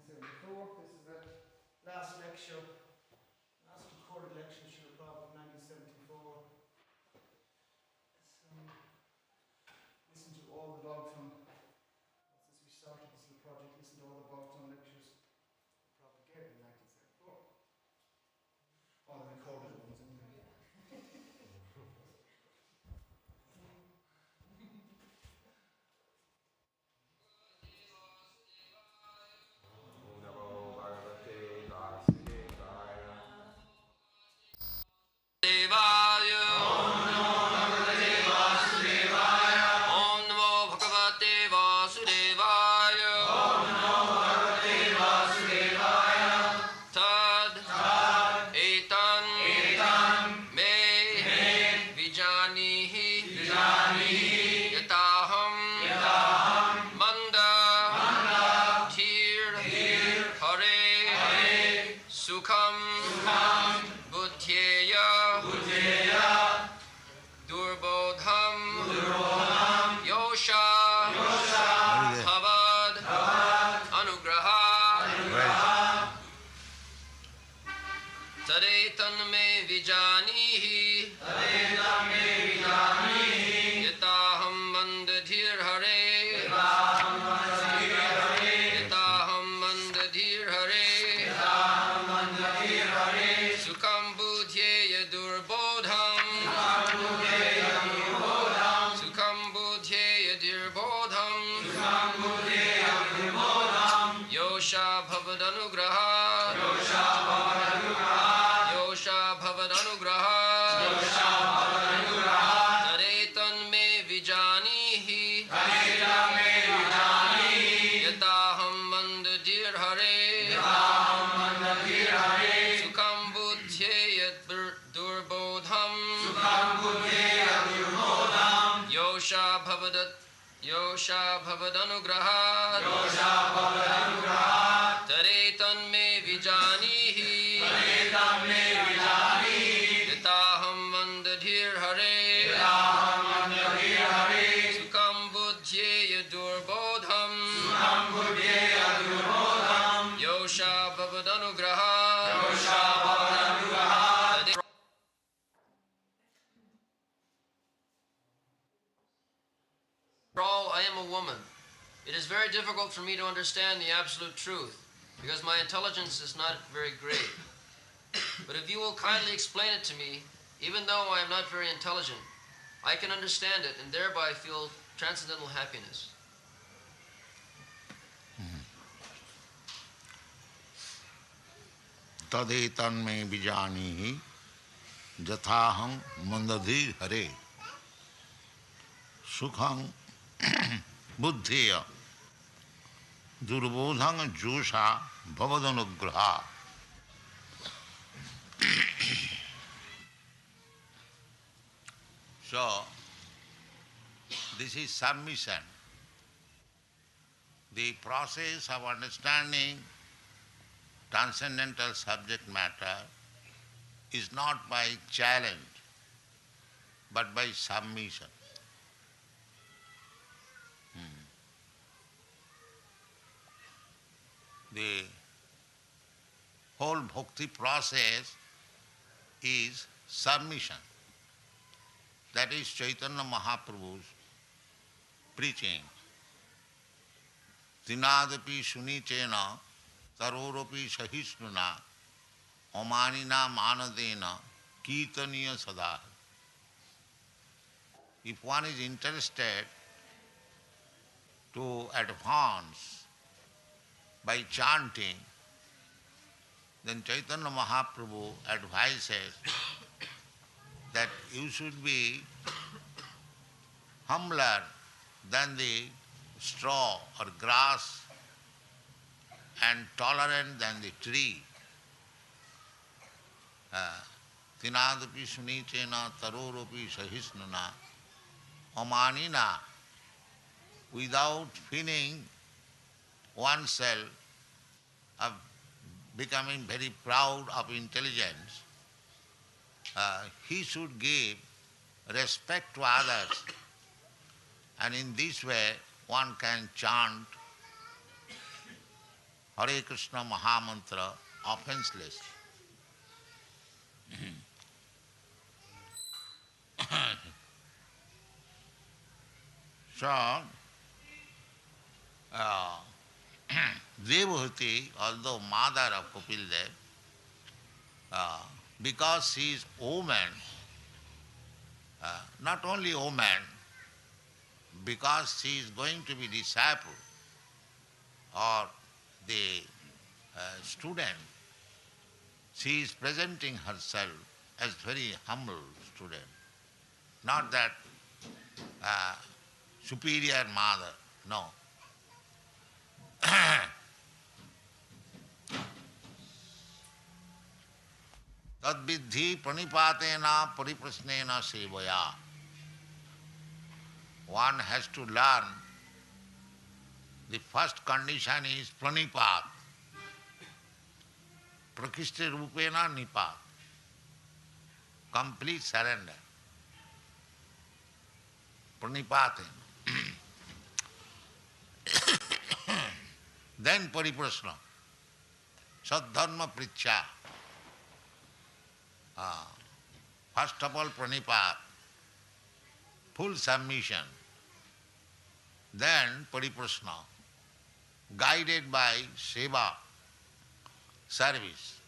1974. This is the last lecture, last recorded lecture in Srila Prabhupada in 1974. Listen to all the log from, since we started this little project, listen to all the Bhagavatam lectures Prabhupada gave in 1974. All the recorded ones anyway. Yosha bhavadanugраhat taretan me vijanihi yataham mandadhir hare sukam buddhyeya durbodham Yosha bhavadanugраhat. After all, I am a woman. It is very difficult for me to understand the absolute truth because my intelligence is not very great. But if you will kindly explain it to me, even though I am not very intelligent, I can understand it and thereby feel transcendental happiness. Tadetan me vijanihi jathaham mandadhir hare sukham buddhiya durbodham josha bhavadanugраhat. So, this is submission. The process of understanding transcendental subject matter is not by challenge, but by submission. The whole bhakti process is submission. That is Chaitanya Mahaprabhu's preaching. Tinadapi sunichena taroropi sahisnuna omanina manadena kirtaniya sada. If one is interested to advance by chanting, then Chaitanya Mahaprabhu advises that you should be humbler than the straw or grass and tolerant than the tree. Tinadapi sunichena taroropi sahisnuna amanina, without feeling oneself of becoming very proud of intelligence, he should give respect to others, and in this way one can chant Hare Krishna Mahamantra offenseless. So, uh, Devahuti, although mother of Kapildev, because she is woman, not only woman, because she is going to be disciple or the student, she is presenting herself as very humble student, not that superior mother, no. Tadviddhi pranipatena pariprasnena sevaya. One has to learn. The first condition is pranipat. Prakishti rupena nipat. Complete surrender. Pranipatena. Then pariprasna. Sadharma pricha. First of all, pranipat, full submission. Then pariprasna, guided by seva, service.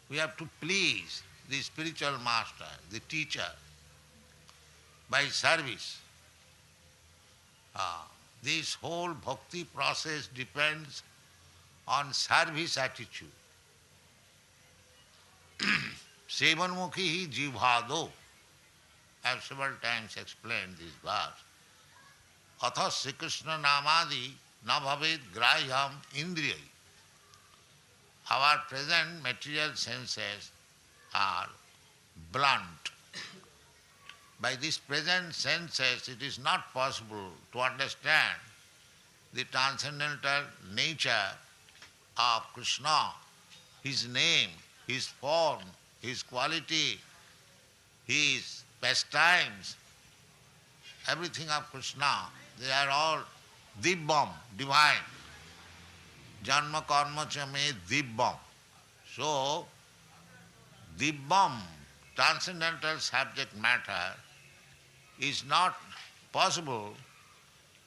We have to please the spiritual master, the teacher, by service. This whole bhakti process depends on service attitude. Sevanmukhi jivhado. I have several times explained this verse. Atha Sri Krishna namadi na bhavet grahyam indriyai. Our present material senses are blunt. By these present senses, it is not possible to understand the transcendental nature of Krishna, his name, his form, his quality, his pastimes, everything of Krishna, they are all dibbam, divine. Janma karma cha me dibbam. So, dibbam, transcendental subject matter, is not possible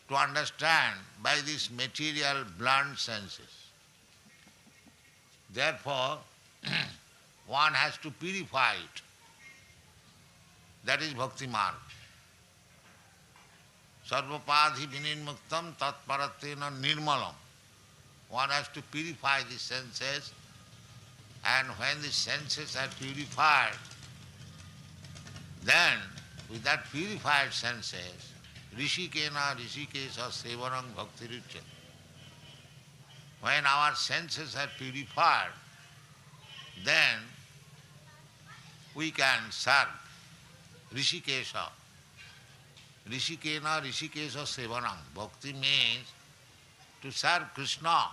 to understand by these material blunt senses. Therefore, one has to purify it. That is bhakti marg. Sarvapadhi vinirmuktam tatparatena nirmalam. One has to purify the senses, and when the senses are purified, then with that purified senses, rishikena rishikesa sevanam bhakti ruchyate. When our senses are purified, then we can serve Rishikesha. Rishikena Rishikesha Sevanam. Bhakti means to serve Krishna,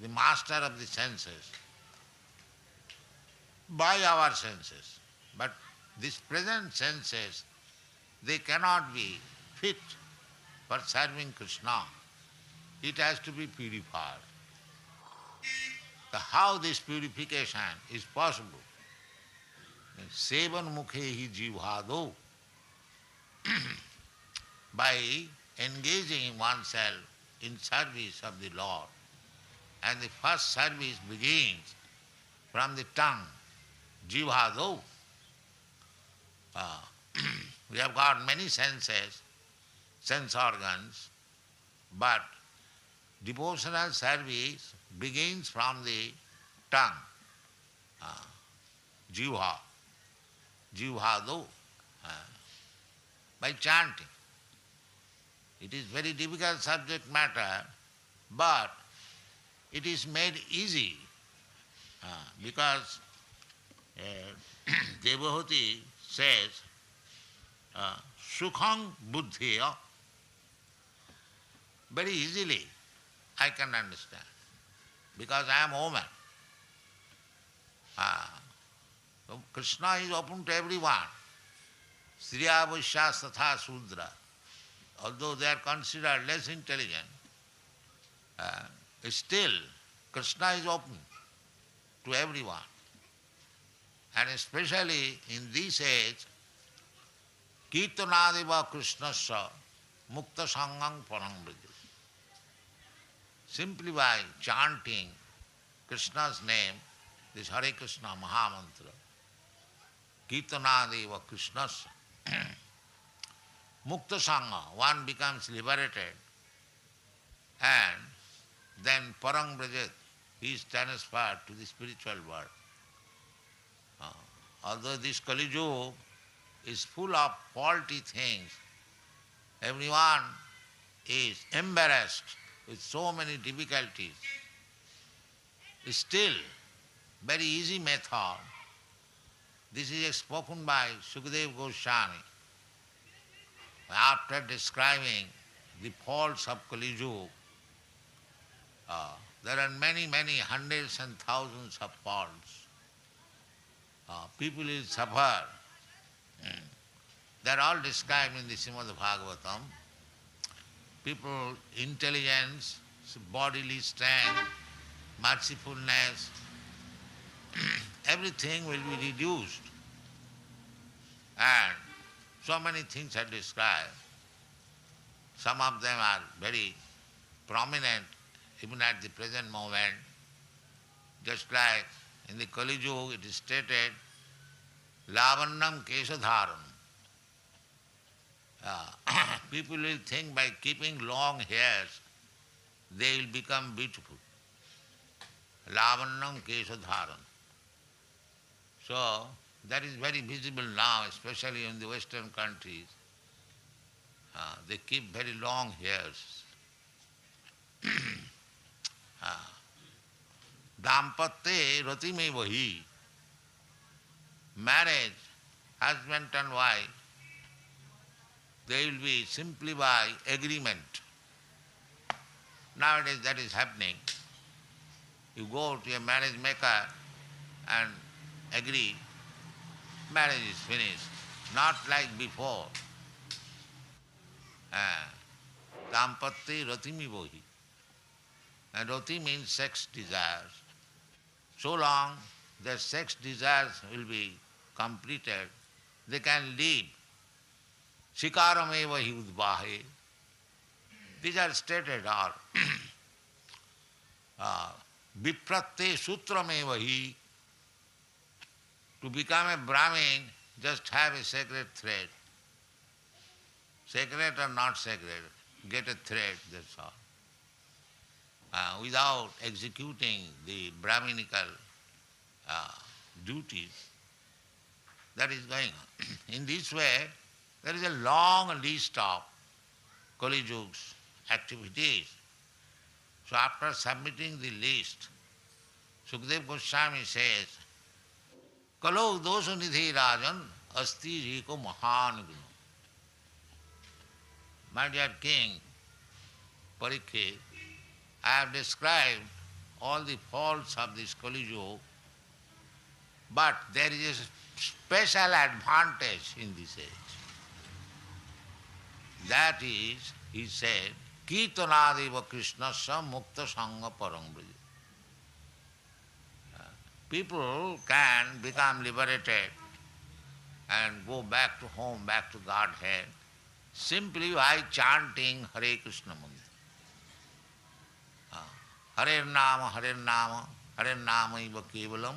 the master of the senses, by our senses. But these present senses, they cannot be fit for serving Krishna. It has to be purified. So how this purification is possible? Sevan mukhehi jivhado. By engaging oneself in service of the Lord. And the first service begins from the tongue, jivhado. We have got many senses, sense organs, but devotional service begins from the tongue, jivha, jivhado, by chanting. It is very difficult subject matter, but it is made easy because Devahuti says, sukham buddhiya, very easily I can understand, because I am a woman. So Krishna is open to everyone. Striya Vaishya Satha Sudra. Although they are considered less intelligent, still Krishna is open to everyone. And especially in this age, Kirtanadeva Krishnasya Mukta Sangam Parambrija. Simply by chanting Krishna's name, this Hare Krishna Mahamantra, Kirtanadeva Krishnasya, Mukta Sangha, one becomes liberated, and then Parambrija, he is transferred to the spiritual world. Although this Kali Yuga is full of faulty things, everyone is embarrassed with so many difficulties. Still, very easy method. This is spoken by Sukadeva Goswami. After describing the faults of Kali Yuga, there are many, many hundreds and thousands of faults. People will suffer. They are all described in the Srimad Bhagavatam. People, intelligence, bodily strength, mercifulness, everything will be reduced. And so many things are described. Some of them are very prominent even at the present moment. Just like in the Kali Yuga it is stated, Lavannam Kesadharam. People will think by keeping long hairs they will become beautiful. Lavannam Kesadharam. So that is very visible now, especially in the Western countries. They keep very long hairs. Dampatte ratime vahi. Marriage, husband and wife, they will be simply by agreement. Nowadays that is happening. You go to a marriage maker and agree, marriage is finished. Not like before. Dampatte ratimi vahi. And rati means sex desires. So long their sex desires will be completed, they can live. Shikarameva hi udvahe. These are stated all. Vipratte sutrameva hi. To become a Brahmin, just have a sacred thread. Sacred or not sacred, get a thread, that's all. Without executing the Brahminical duties, that is going on. In this way, there is a long list of Kali Yuga's activities. So after submitting the list, Sukadeva Goswami says, Kalo dosa nidhi rajan asti riko mahan guna. My dear King Parikshit, I have described all the faults of this Kali Yuga, but there is a special advantage in this age. That is, he said, Kirtanadeva Krishnasya Mukta Sangha Parambrija. People can become liberated and go back to home, back to Godhead, simply by chanting Hare Krishna mantra. Hare Nama, Hare Nama, Hare Nama iva kevalam,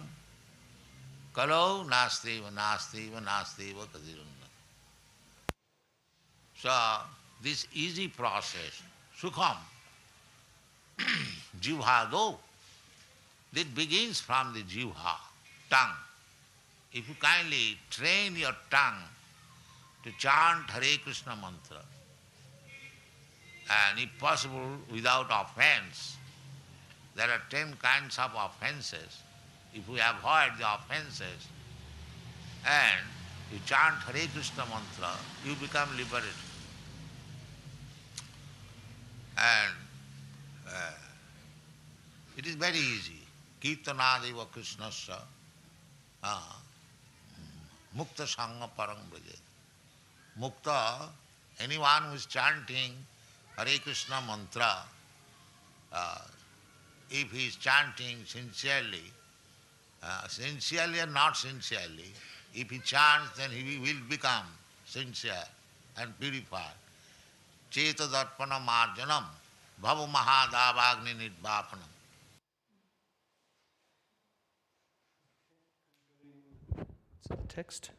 kalau nastiva, nastiva, nastiva kadirunna. So, this easy process, sukham, jivha do, it begins from the jivha, tongue. If you kindly train your tongue to chant Hare Krishna mantra, and if possible without offense, there are 10 kinds of offenses. If we avoid the offenses and you chant Hare Krishna mantra, you become liberated. And it is very easy. Kirtanadeva Krishnasya Mukta Sangha Parang Brajet. Mukta, anyone who is chanting Hare Krishna mantra, if he is chanting sincerely, sincerely or not sincerely, if he chants, then he will become sincere and purified. Chetadarpana marjanam bhava mahadavagni nidvapanam. So the text.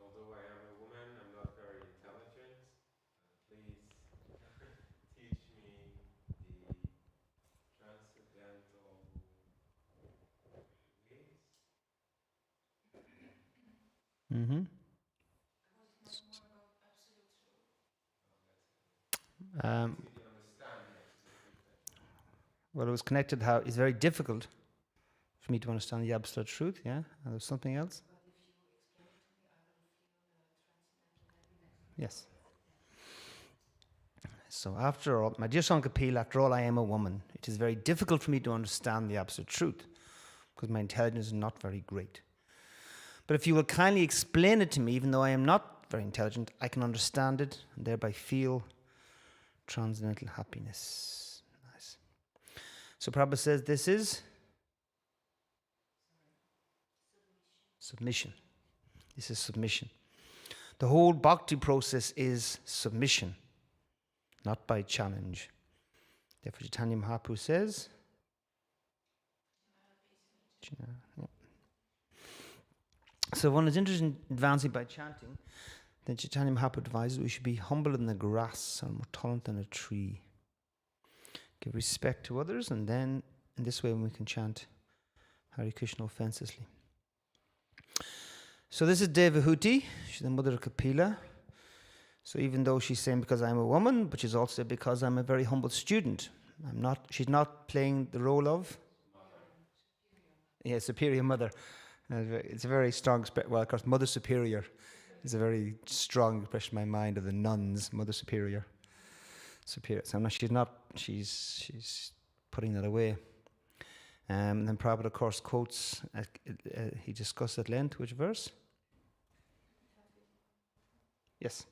Although I am a woman, I'm not very intelligent. Please teach me the transcendental ways. Mm-hmm. Well, it was connected how it's very difficult for me to understand the absolute truth, yeah? And there's something else? Yes. So after all, my dear son Kapil, after all, I am a woman. It is very difficult for me to understand the absolute truth because my intelligence is not very great. But if you will kindly explain it to me, even though I am not very intelligent, I can understand it and thereby feel transcendental happiness. Nice. So Prabhupada says this is submission. This is submission. The whole bhakti process is submission, not by challenge. Therefore Chaitanya Mahaprabhu says, so one is interested in advancing by chanting, then Chaitanya Mahaprabhu advises we should be humble in the grass and more tolerant than a tree. Give respect to others, and then in this way we can chant Hare Krishna offensively. So this is Devahuti, she's the mother of Kapila. So even though she's saying because I'm a woman, but she's also because I'm a very humble student. She's not playing the role of superior mother. It's a very strong, well, of course, Mother Superior is a very strong impression in my mind of the nuns, Mother Superior. So she's putting that away. And then Prabhupada, of course, quotes, he discussed at length, which verse? Yes.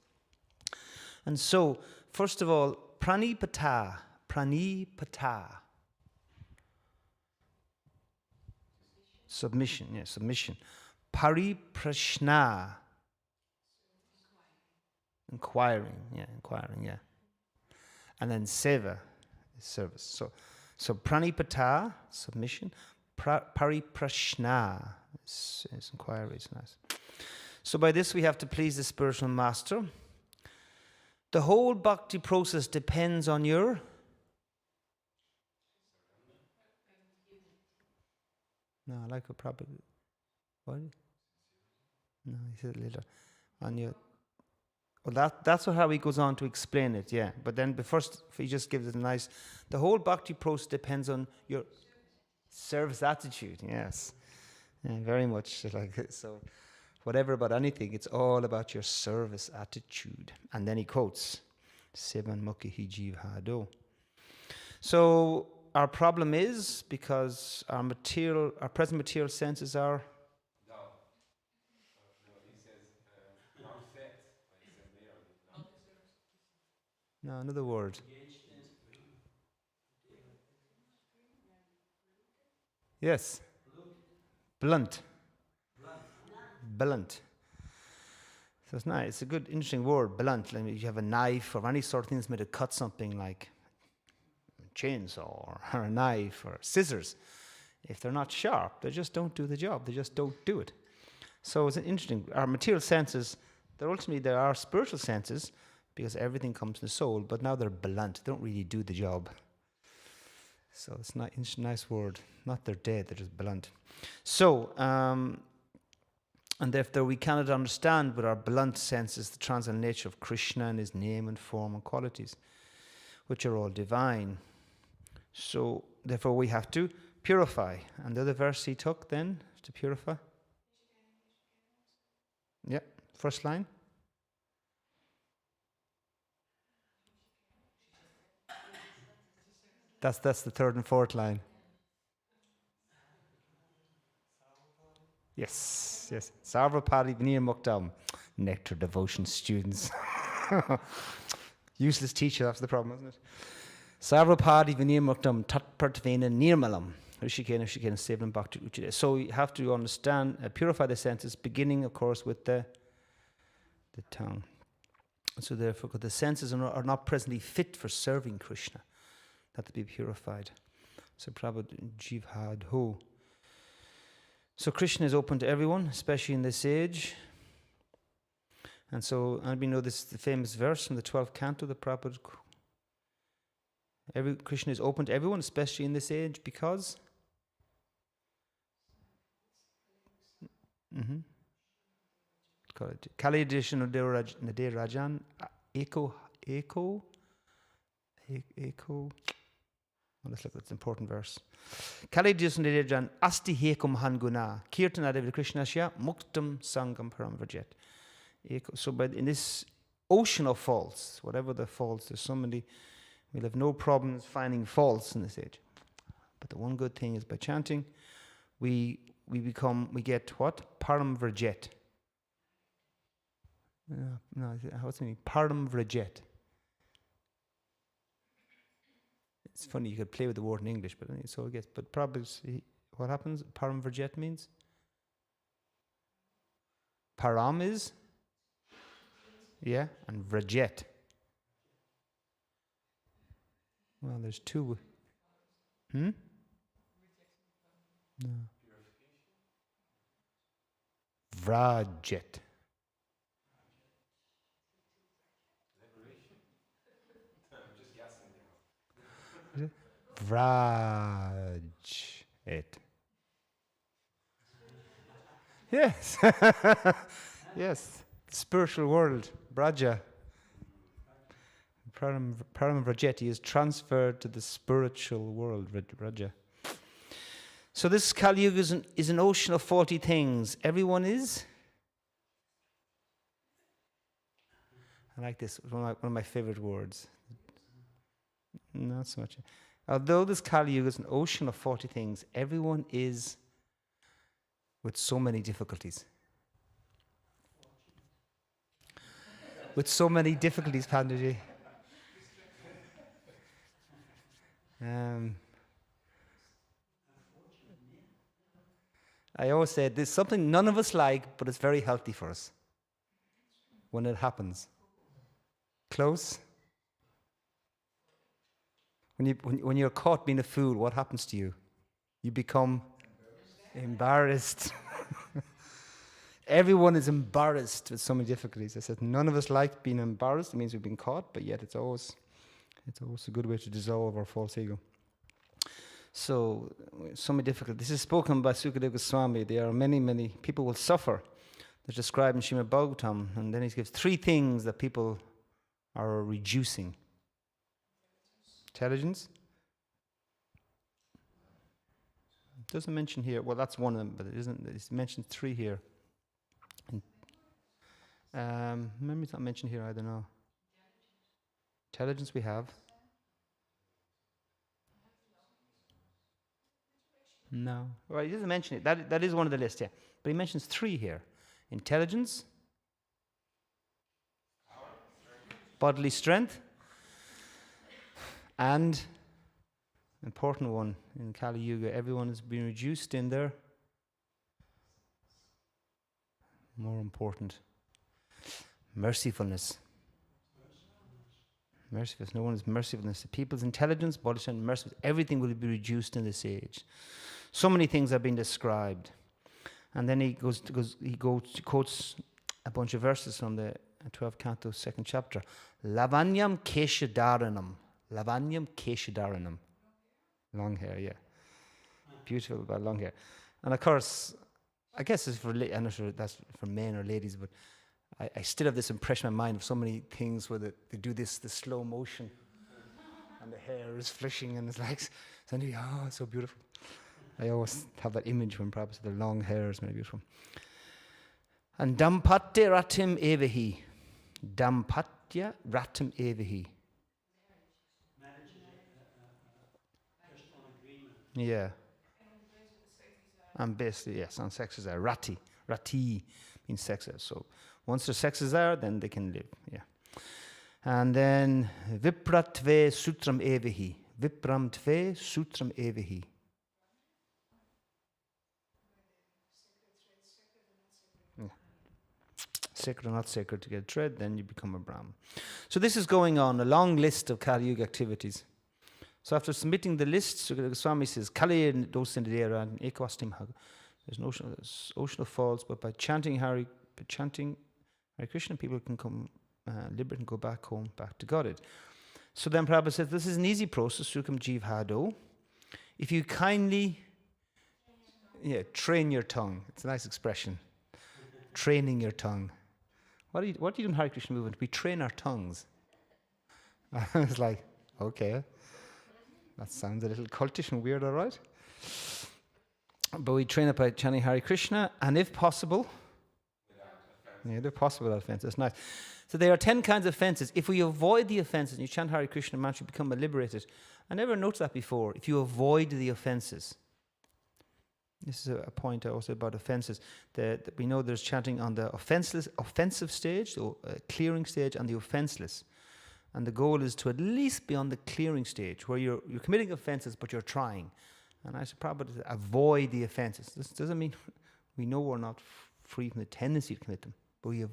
And so, first of all, pranipata. Submission, yes, submission. Pariprashna. Inquiring, yeah. And then seva is service. So pranipata, submission. Pariprashna is inquiry, it's nice. So by this we have to please the spiritual master. The whole bhakti process depends on your No, I like what Prabhupada. What? No, he said it later. On your. Well, that's how he goes on to explain it, yeah. But then first, if he just gives it a nice. The whole bhakti process depends on your service attitude, yes. Yeah, very much like it. So, whatever about anything, it's all about your service attitude. And then he quotes, Sevan Mukhi hi Jeev Hado. So, our problem is because our present material senses are. No, he says not fit. He said later, No, another word. Yes. Blunt. So it's nice. It's a good, interesting word, blunt. Like you have a knife or any sort of thing that's made to cut something like chainsaw or a knife or scissors. If they're not sharp, they just don't do the job. They just don't do it. So it's interesting. Our material senses, they're our spiritual senses because everything comes from the soul, but now they're blunt. They don't really do the job. So it's not a nice word. Not they're dead, they're just blunt. So, and therefore we cannot understand with our blunt senses the transcendental nature of Krishna and his name and form and qualities, which are all divine. So, therefore, we have to purify. And the other verse he took then to purify? Yeah, first line. That's the third and fourth line. Yes. Sarvapari Vinir Muktam. Nectar devotion students. Useless teacher, that's the problem, isn't it? Sarvapadi vinirmuktam tatpartvena nirmalam. Rishikena sevam bhakti uchide. So you have to understand, purify the senses, beginning, of course, with the tongue. So therefore, because the senses are not presently fit for serving Krishna, have to be purified. So Prabhupada Jivhad Ho. So Krishna is open to everyone, especially in this age. And so, and we know this is the famous verse from the 12th canto, the Prabhupada. Krishna is open to everyone, especially in this age, because. Kali edition of Nadir Rajan, Eko. Well, let's look at this important verse. Kali edition of Nadir Rajan, Asti Hekum Hanguna, Kirtana Devi Krishnasya, Muktam Sangam Param Vrajet. So, but in this ocean of faults, whatever the faults, there's so many, we'll have no problems finding faults in this age. But the one good thing is by chanting, we get what? Param Vrajet. No, what's the meaning? Param Vrajet. It's funny, you could play with the word in English, but so I guess, but probably what happens? Param Vrajet means? Param is? Yeah, and Vrajet. Well, there's two. No. Vrajet. Vrajet. Yes. Yes. Spiritual world. Braja. Param Vrajeti is transferred to the spiritual world. Braja. So this Kali Yuga is an ocean of faulty things. Everyone is. I like this. One of my favorite words. Not so much. Although this Kali Yuga is an ocean of faulty things, everyone is with so many difficulties. With so many difficulties, Pandaji. I always say there's something none of us like, but it's very healthy for us when it happens. Close? When you're caught being a fool, what happens to you? You become embarrassed. Everyone is embarrassed with so many difficulties. I said none of us like being embarrassed. It means we've been caught, but yet it's always a good way to dissolve our false ego. So many difficulties. This is spoken by Sukadeva Goswami. There are many people will suffer. They're described in Srimad Bhagavatam, and then he gives 3 things that people are reducing. Intelligence. It doesn't mention here. Well, that's one of them, but it isn't. It mentions 3 here. Maybe it's not mentioned here. I don't know. Intelligence we have. No. Well, he doesn't mention it. That is one of the list, yeah. But he mentions 3 here. Intelligence, bodily strength, and important one in Kali Yuga, everyone has been reduced in their more important mercifulness. Mercifulness. No one is mercifulness. The people's intelligence, bodily strength, mercifulness, everything will be reduced in this age. So many things have been described. And then he quotes a bunch of verses from the 12th canto, 2nd chapter. Lavanyam keshadaranam. Lavanyam keshadaranam. Long hair, yeah. Beautiful about long hair. And of course, I guess it's I'm not sure that's for men or ladies, but I still have this impression in my mind of so many things where they do this slow motion and the hair is flashing and it's like, suddenly, oh, it's so beautiful. I always have that image when perhaps the long hair is very beautiful. And dampatya ratim evahi. Dampatya ratim evahi. Yeah. And basically, yes, on sex is there. Rati. Rati means sex. So once their sex is there, then they can live. Yeah. And then Vipratve Sutram Evahi. Vipramtve Sutram Evahi. Sacred or not sacred to get a thread, then you become a Brahmin. So this is going on, a long list of Kali Yuga activities. So after submitting the list, Sukadeva Swami says, Kali dosindera and ekvastimhag. There's an ocean of falls, but by chanting Hare Krishna, people can come liberate and go back home, back to Godhead. So then Prabhupada says, this is an easy process, Sukam Jeev Hado. If you kindly, train your tongue. It's a nice expression. Training your tongue. What do you do in Hare Krishna movement? We train our tongues. It's like, okay, that sounds a little cultish and weird, all right? But we train it by chanting Hare Krishna, and if possible, without offense. That's nice. So there are 10 kinds of offenses. If we avoid the offenses and you chant Hare Krishna, man should become liberated. I never noticed that before. If you avoid the offenses. This is a point also about offenses. That we know there's chanting on the offensive stage, the clearing stage, and the offenseless. And the goal is to at least be on the clearing stage, where you're committing offenses, but you're trying. And I should probably avoid the offenses. This doesn't mean we know we're not free from the tendency to commit them, but we have.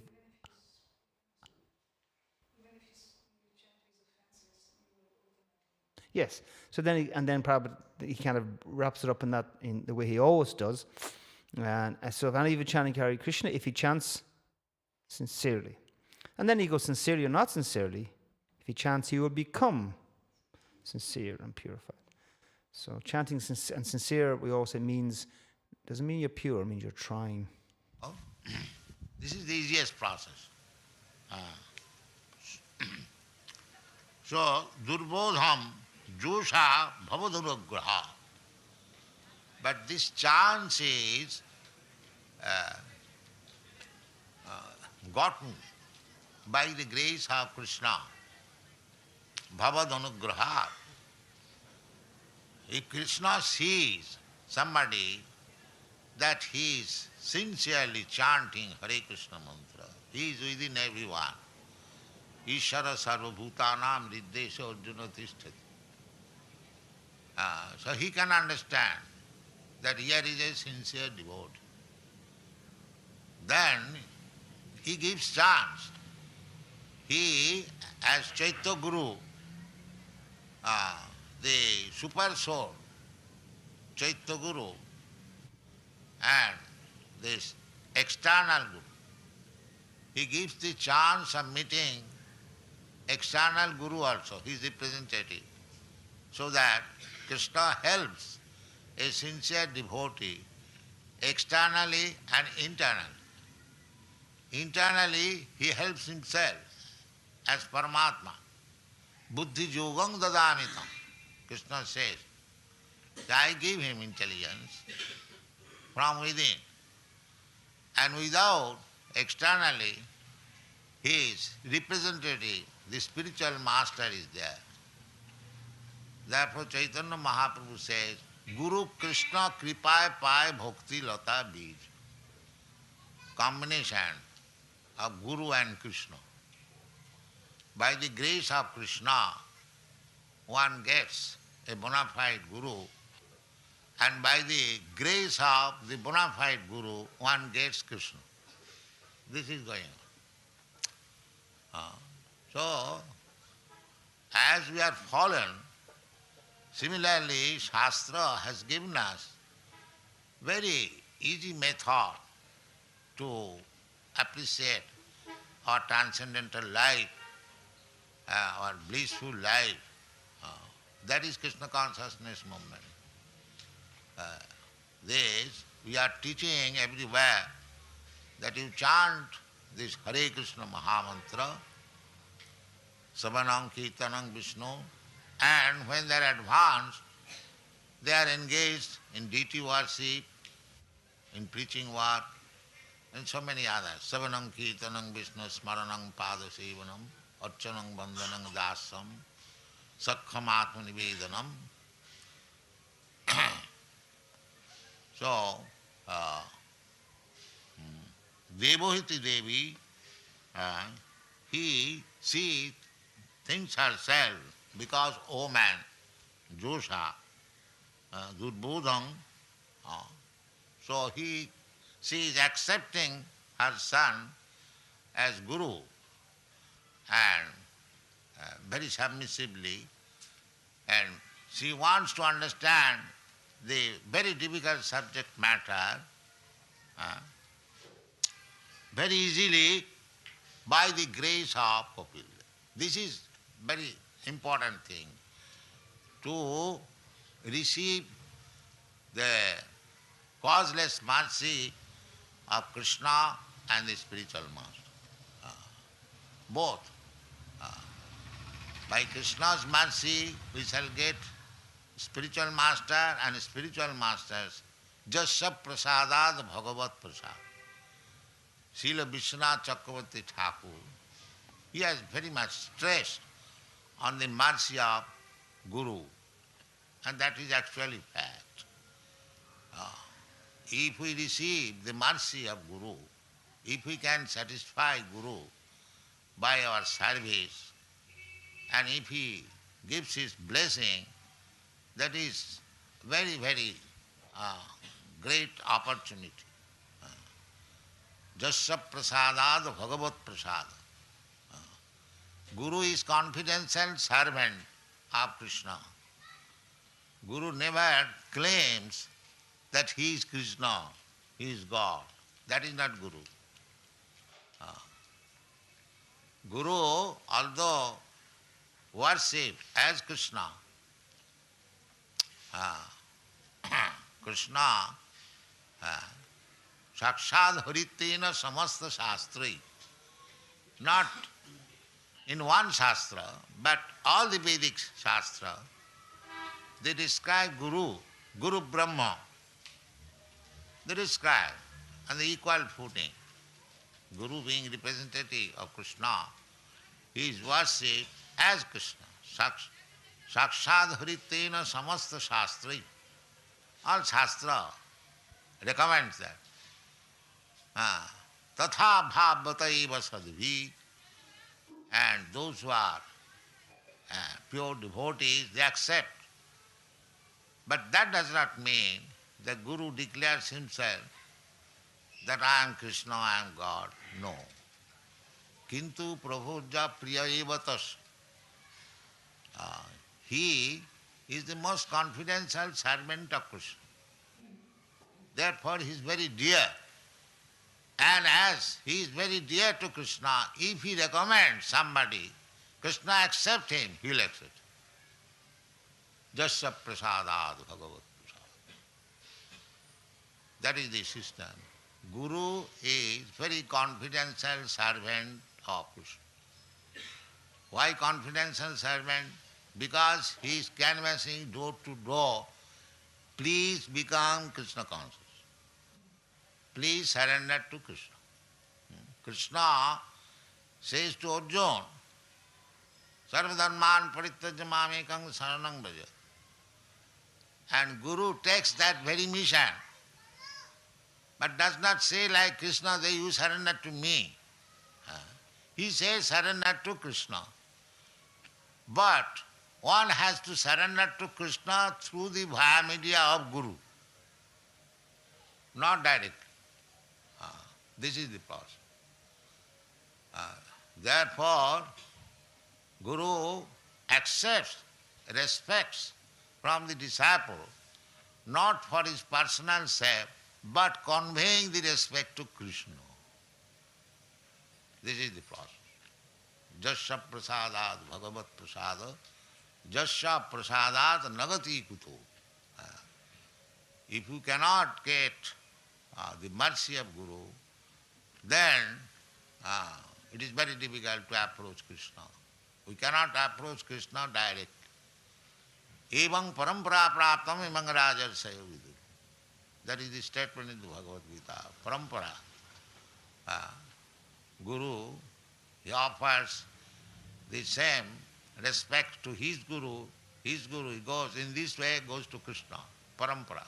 Yes. So then, probably he kind of wraps it up in the way he always does. And so if any of you chanting Hare Krishna, if he chants sincerely, and then he goes sincerely or not sincerely, if he chants, he will become sincere and purified. So chanting and sincere, we also doesn't mean you're pure, it means you're trying. Oh, this is the easiest process. So, Durbodham Jusha Bhavadunugraha. But this chance is gotten by the grace of Krishna. Bhavadunugraha. If Krishna sees somebody that he is sincerely chanting Hare Krishna mantra, he is within everyone. Ishara sarvabhutanam riddesha arjuna tisthati. So he can understand that here is a sincere devotee. Then he gives chance. He, as Chaitya Guru, the super soul, Chaitya Guru, and this external Guru, he gives the chance of meeting external Guru also, his representative, so that Krishna helps a sincere devotee externally and internally. Internally, he helps himself as Paramatma. Buddhi yogam dadamitam. Krishna says, I give him intelligence from within. And without, externally, his representative, the spiritual master is there. Therefore Chaitanya Mahaprabhu says, Guru Krishna Kripai Pai Bhakti Lata Bij. Combination of Guru and Krishna. By the grace of Krishna, one gets a bona fide Guru, and by the grace of the bona fide Guru, one gets Krishna. This is going on. So, as we are fallen, similarly Shastra has given us very easy method to appreciate our transcendental life, our blissful life. That is Krishna consciousness movement. This we are teaching everywhere, that you chant this Hare Krishna Mahamantra, Savanam Kirtanam Vishnu, and when they are advanced, they are engaged in deity worship, in preaching work, and so many others. Savanam Kirtanam Vishnu Smaranam Padasevanam, Archanam Bandhanam Dasam, Sakham Atma Nivedanam. So, Devohiti Devi, he sees thinks herself, because, oh man, Josha, Durbodham, so she is accepting her son as Guru and very submissively, and she wants to understand the very difficult subject matter very easily by the grace of Kapil. This is very important thing, to receive the causeless mercy of Krishna and the spiritual master. Both. By Krishna's mercy we shall get spiritual master, and spiritual masters Jasya Prasadad Bhagavat Prasad. Srila Vishwanath Chakravarti Thakur, he has very much stressed on the mercy of Guru, and that is actually fact. If we receive the mercy of Guru, if we can satisfy Guru by our service, and if he gives his blessing, that is very, very great opportunity. Jasya prasadad bhagavat prasad. Guru is confidential servant of Krishna. Guru never claims that he is Krishna, he is God. That is not Guru. Guru, although worshipped as Krishna, Krishna, Sakshad Haritena Samasta Shastri, not in one Shastra, but all the Vedic Shastra, they describe Guru, Guru Brahma. They describe on the equal footing. Guru being representative of Krishna, he is worshipped as Krishna. Sakshad Haritena Samasta Shastri. All Shastra recommends that. Tatha bhavataiva sadvi. And those who are pure devotees, they accept. But that does not mean that Guru declares himself that I am Krishna, I am God. No. Kintu prabhuja priya evatas. He is the most confidential servant of Krishna. Therefore he is very dear. And as he is very dear to Krishna, if he recommends somebody, Krishna accepts him, he will accept. Jasya prasadad bhagavat prasad. That is the system. Guru is very confidential servant of Krishna. Why confidential servant? Because he is canvassing door to door, please become Krishna conscious. Please surrender to Krishna. Krishna says to Arjuna, Sarvadharman parityajya mamekam saranam bhaja. And Guru takes that very mission, but does not say like Krishna, that you surrender to me. He says surrender to Krishna. But one has to surrender to Krishna through the via media of Guru, not directly. This is the process. Therefore, Guru accepts, respects from the disciple, not for his personal self, but conveying the respect to Krishna. This is the process. Jasya prasadat bhagavat prasada, jasya prasadat nagati kuto. If you cannot get the mercy of Guru, then it is very difficult to approach Krishna. We cannot approach Krishna directly. Evang parampara praptam emang rajarsayo vidu. That is the statement in the Bhagavad Gita. Parampara. Guru, he offers the same respect to his Guru. His Guru, he goes in this way, goes to Krishna. Parampara.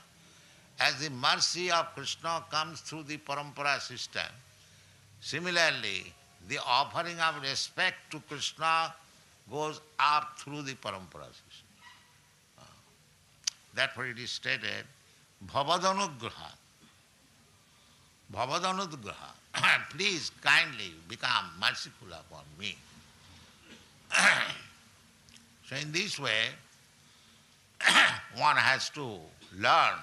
As the mercy of Krishna comes through the parampara system, similarly, the offering of respect to Krishna goes up through the parampara system. Therefore it is stated, Bhavadanuggraha. Bhavadanuggraha. Please kindly become merciful upon me. So in this way, one has to learn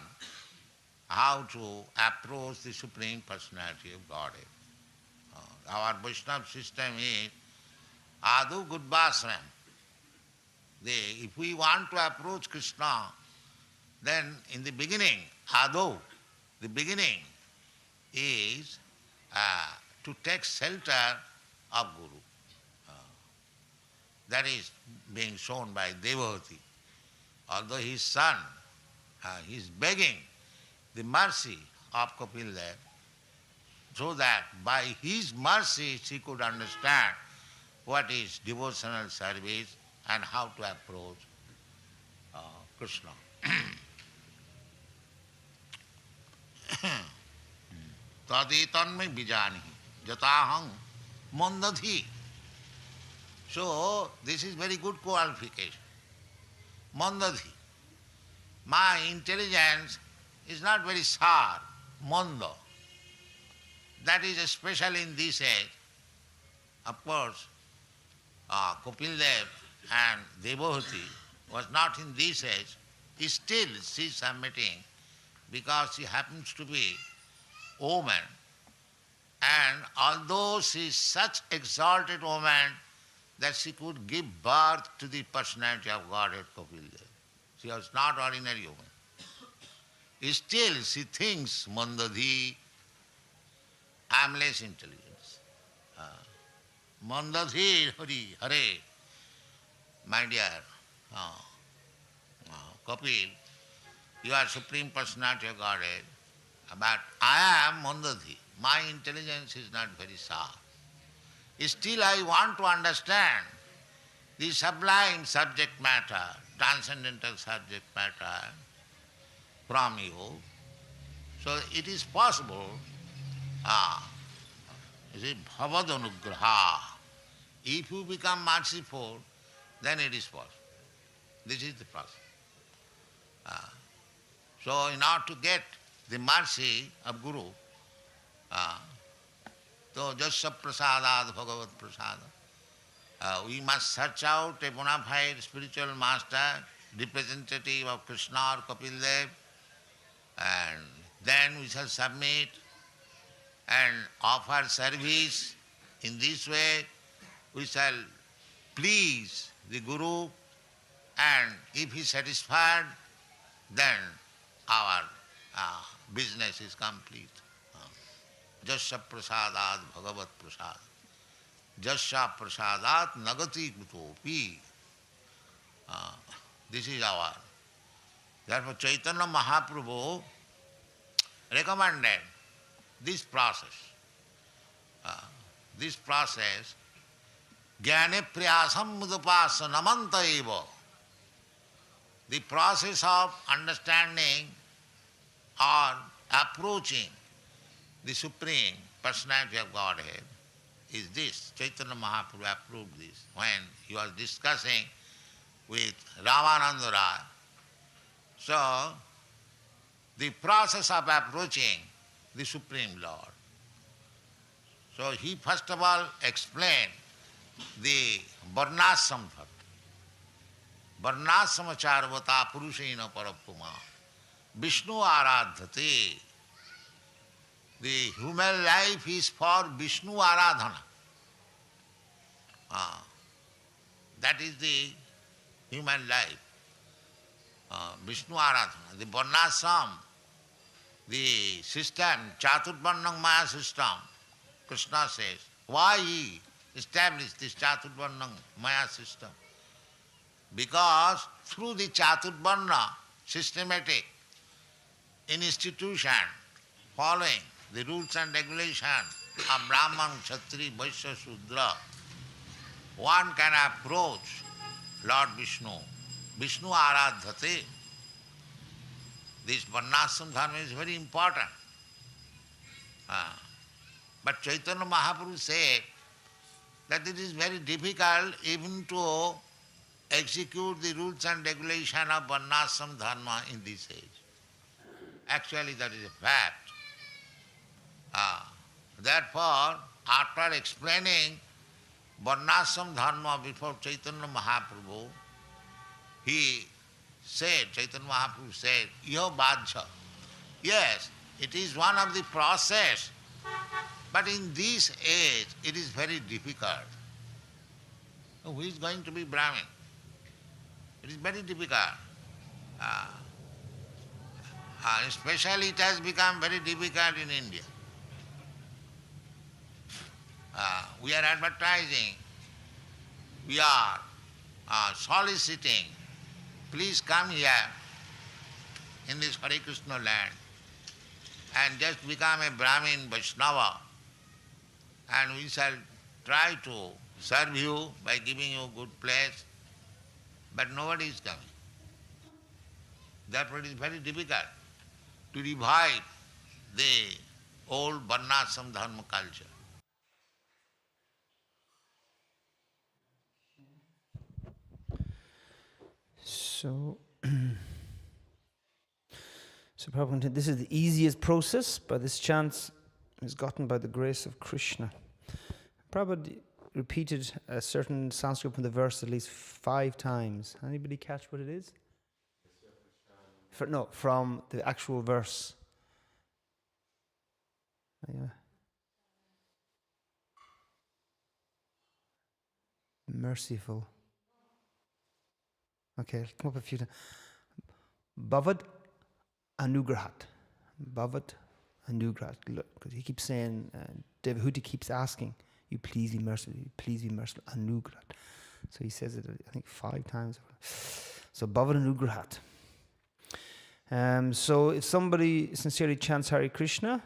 how to approach the Supreme Personality of Godhead. Our Vaishnava system is Adu Gudvasram. If we want to approach Krishna, then in the beginning, Adu, the beginning is to take shelter of Guru. That is being shown by Devavati. Although his son, he is begging the mercy of Kapil Dev, so that by his mercy she could understand what is devotional service and how to approach Krishna. Tadi tanmai bijani jatahang mandadhi. So this is very good qualification. Mandadhi. My intelligence is not very sharp, manda. That is especially in this age. Of course, Kapil Dev and Devavati was not in this age. Still she is submitting because she happens to be woman. And although she is such exalted woman that she could give birth to the personality of Godhead Kapil Dev. She was not ordinary woman. Still she thinks Mandadhi, I am less intelligent. Mandadhi Hari, Hare, my dear Kapil, you are Supreme Personality of Godhead, but I am Mandadhi. My intelligence is not very sharp. Still I want to understand the sublime subject matter, transcendental subject matter from you. So it is possible, bhavadanugraha. If you become merciful, then it is possible. This is the process. So in order to get the mercy of Guru, so jasya prasadad bhagavat prasada, we must search out a bona fide spiritual master, representative of Krishna or Kapil Dev, and then we shall submit and offer service. In this way we shall please the Guru, and if he is satisfied, then our business is complete. Jasya prasadat bhagavat prasad. Jasya prasadat nagati kutopi. This is our. Therefore Chaitanya Mahaprabhu recommended this process. This process, jnane priyasam mudapasa namanta eva. The process of understanding or approaching the Supreme Personality of Godhead is this. Chaitanya Mahaprabhu approved this when he was discussing with Ramananda Rai. So, the process of approaching the Supreme Lord. So he first of all explained the Varnasam Bhakti. Varnasam charvata purushena parapuma. Vishnu aradhate. The human life is for Vishnu aradhana. That is the human life. Vishnu aradhana. The Varnasam, the system, Chaturvarnam Maya system, Krishna says, why he established this Chaturvarnam Maya system? Because through the Chaturvarna systematic institution, following the rules and regulations of Brahman, Kshatriya, Vaishya, Shudra, one can approach Lord Vishnu. Vishnu aradhate. This Varnasam dharma is very important. But Chaitanya Mahaprabhu said that it is very difficult even to execute the rules and regulation of varnashram dharma in this age. Actually, that is a fact. Therefore, after explaining varnashram dharma before Chaitanya Mahaprabhu, he said, Chaitanya Mahaprabhu said, Iho bhajya. Yes, it is one of the process, but in this age it is very difficult. Who is going to be Brahmin? It is very difficult. Especially it has become very difficult in India. We are advertising, we are soliciting, please come here in this Hare Krsna land and just become a Brahmin Vaishnava, and we shall try to serve you by giving you good place, but nobody is coming. Therefore it is very difficult to revive the old varnashram dharma culture. So, Prabhupada, this is the easiest process, but this chant is gotten by the grace of Krishna. Prabhupada repeated a certain Sanskrit from the verse at least 5 times. Anybody catch what it is? From the actual verse. Yeah. Merciful. Okay, come up a few times. Bhavad Anugrahat. Bhavad Anugrahat. Look, because he keeps saying, Devahuti keeps asking, you please be merciful, you please be merciful, Anugrahat. So he says it, I think, 5 times. So Bhavad Anugrahat. So if somebody sincerely chants Hare Krishna,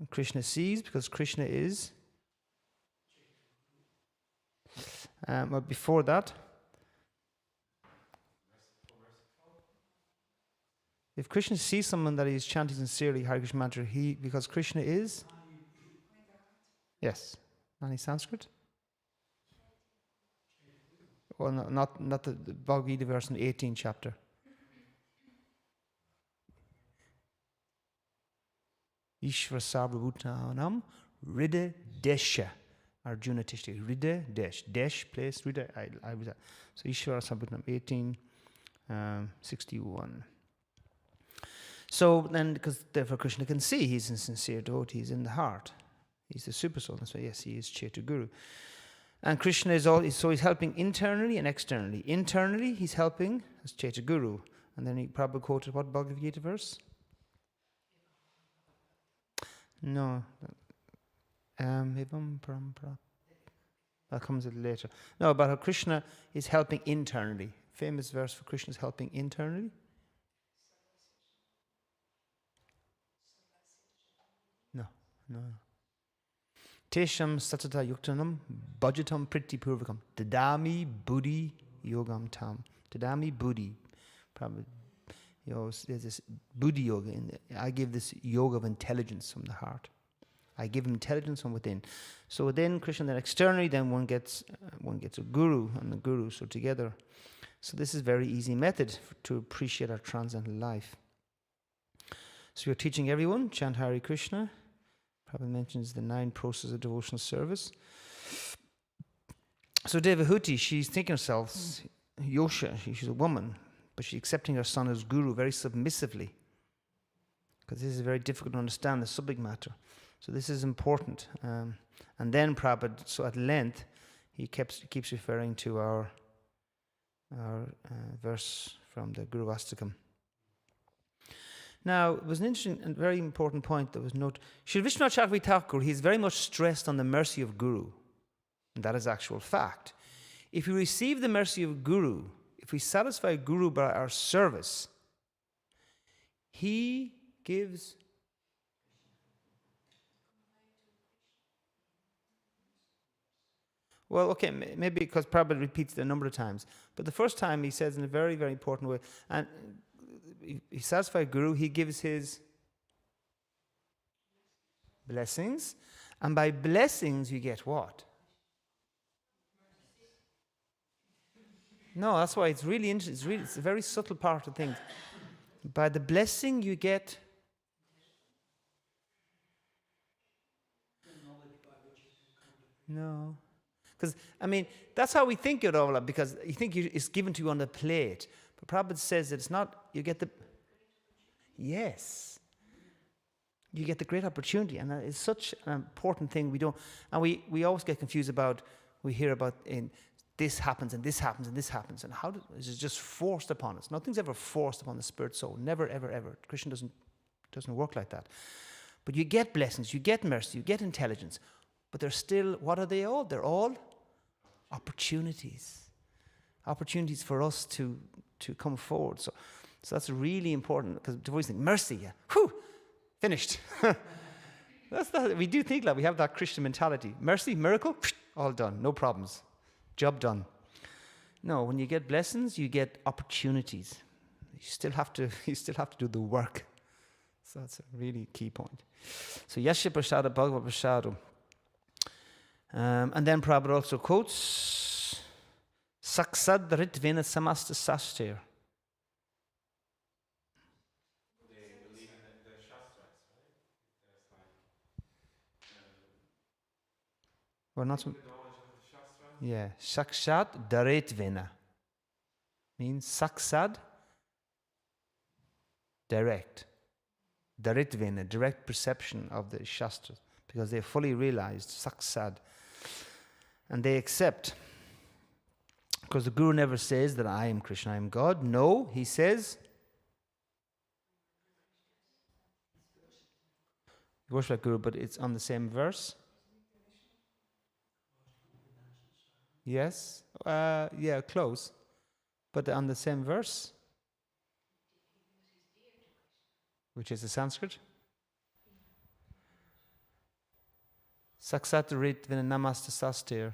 Krishna sees, because Krishna is. But before that, if Krishna sees someone that is chanting sincerely Hare Krishna mantra, because Krishna is? Yes. Any Sanskrit? Well, no, not the Bhagavad Gita verse in the 18th chapter. Ishvara Sarvabhutanam Rida Desha Arjuna Tishti. Rida Desh. Desh place Rida. I was that. So Ishvara Sarvabhutanam 1861. So then, because therefore Krishna can see he's a sincere devotee, he's in the heart. He's the super soul. That's why, yes, he is Chaitya Guru. And Krishna is so he's helping internally and externally. Internally, he's helping as Chaitya Guru. And then he probably quoted what Bhagavad Gita verse? No. Evam Parampara. That comes a little later. No, but how Krishna is helping internally. Famous verse for Krishna is helping internally. No. Tesham satata yuktanam bhajatam priti purvakam dadami buddhi yogam tam. Dadami buddhi. Probably, there's this buddhi yoga. I give this yoga of intelligence from the heart. I give him intelligence from within. So within Krishna, then externally, then one gets a guru and a guru. So together. So this is a very easy method to appreciate our transcendental life. So we're teaching everyone, chant Hare Krishna. Prabhupada mentions the 9 processes of devotional service. So Devahuti, she's thinking herself, Yosha, she's a woman, but she's accepting her son as guru very submissively. Because this is very difficult to understand, the subject matter. So this is important. And then Prabhupada, so at length, he keeps referring to our verse from the Guru Vastakam. Now, it was an interesting and very important point that was noted. Sri Vishwanath Chakravarti Thakur, he's very much stressed on the mercy of Guru. And that is actual fact. If we receive the mercy of Guru, if we satisfy Guru by our service, he gives. Well, okay, maybe because Prabhupada repeats it a number of times. But the first time he says in a very, very important way, and he satisfies Guru, he gives his blessings. And by blessings you get what? No, that's why it's really interesting. It's a very subtle part of things. By the blessing you get. No. Because, I mean, that's how we think it all, because you think it's given to you on the plate. But Prabhupada says that it's not, you get the. Yes. You get the great opportunity. And that is such an important thing. And we always get confused about, we hear about in this happens and this happens and this happens. And how is it just forced upon us? Nothing's ever forced upon the spirit soul. Never, ever, ever. Krishna doesn't work like that. But you get blessings, you get mercy, you get intelligence. But they're still, what are they all? They're all opportunities. Opportunities for us to come forward. So that's really important, because we always think, mercy, yeah, whew, finished. We do think that. We have that Christian mentality. Mercy, miracle, all done, no problems. Job done. No, when you get blessings, you get opportunities. You still have to do the work. So that's a really key point. So Yasya Prasada Bhagavad Prasadu. And then Prabhupada also quotes Saksad Ritvena Samasta Sastir. They believe in the Shastras, right? There's like We're not. the knowledge of the Shastras. Yeah, Sakshat Daretvena means Saksad, direct. Daritvena, direct perception of the Shastras, because they fully realized Saksad. And they accept. Because the Guru never says that I am Krishna, I am God. No, he says, you worship like Guru, but it's on the same verse. Yes, yeah, close. But on the same verse, which is the Sanskrit. Saksat rit vina namasta sastir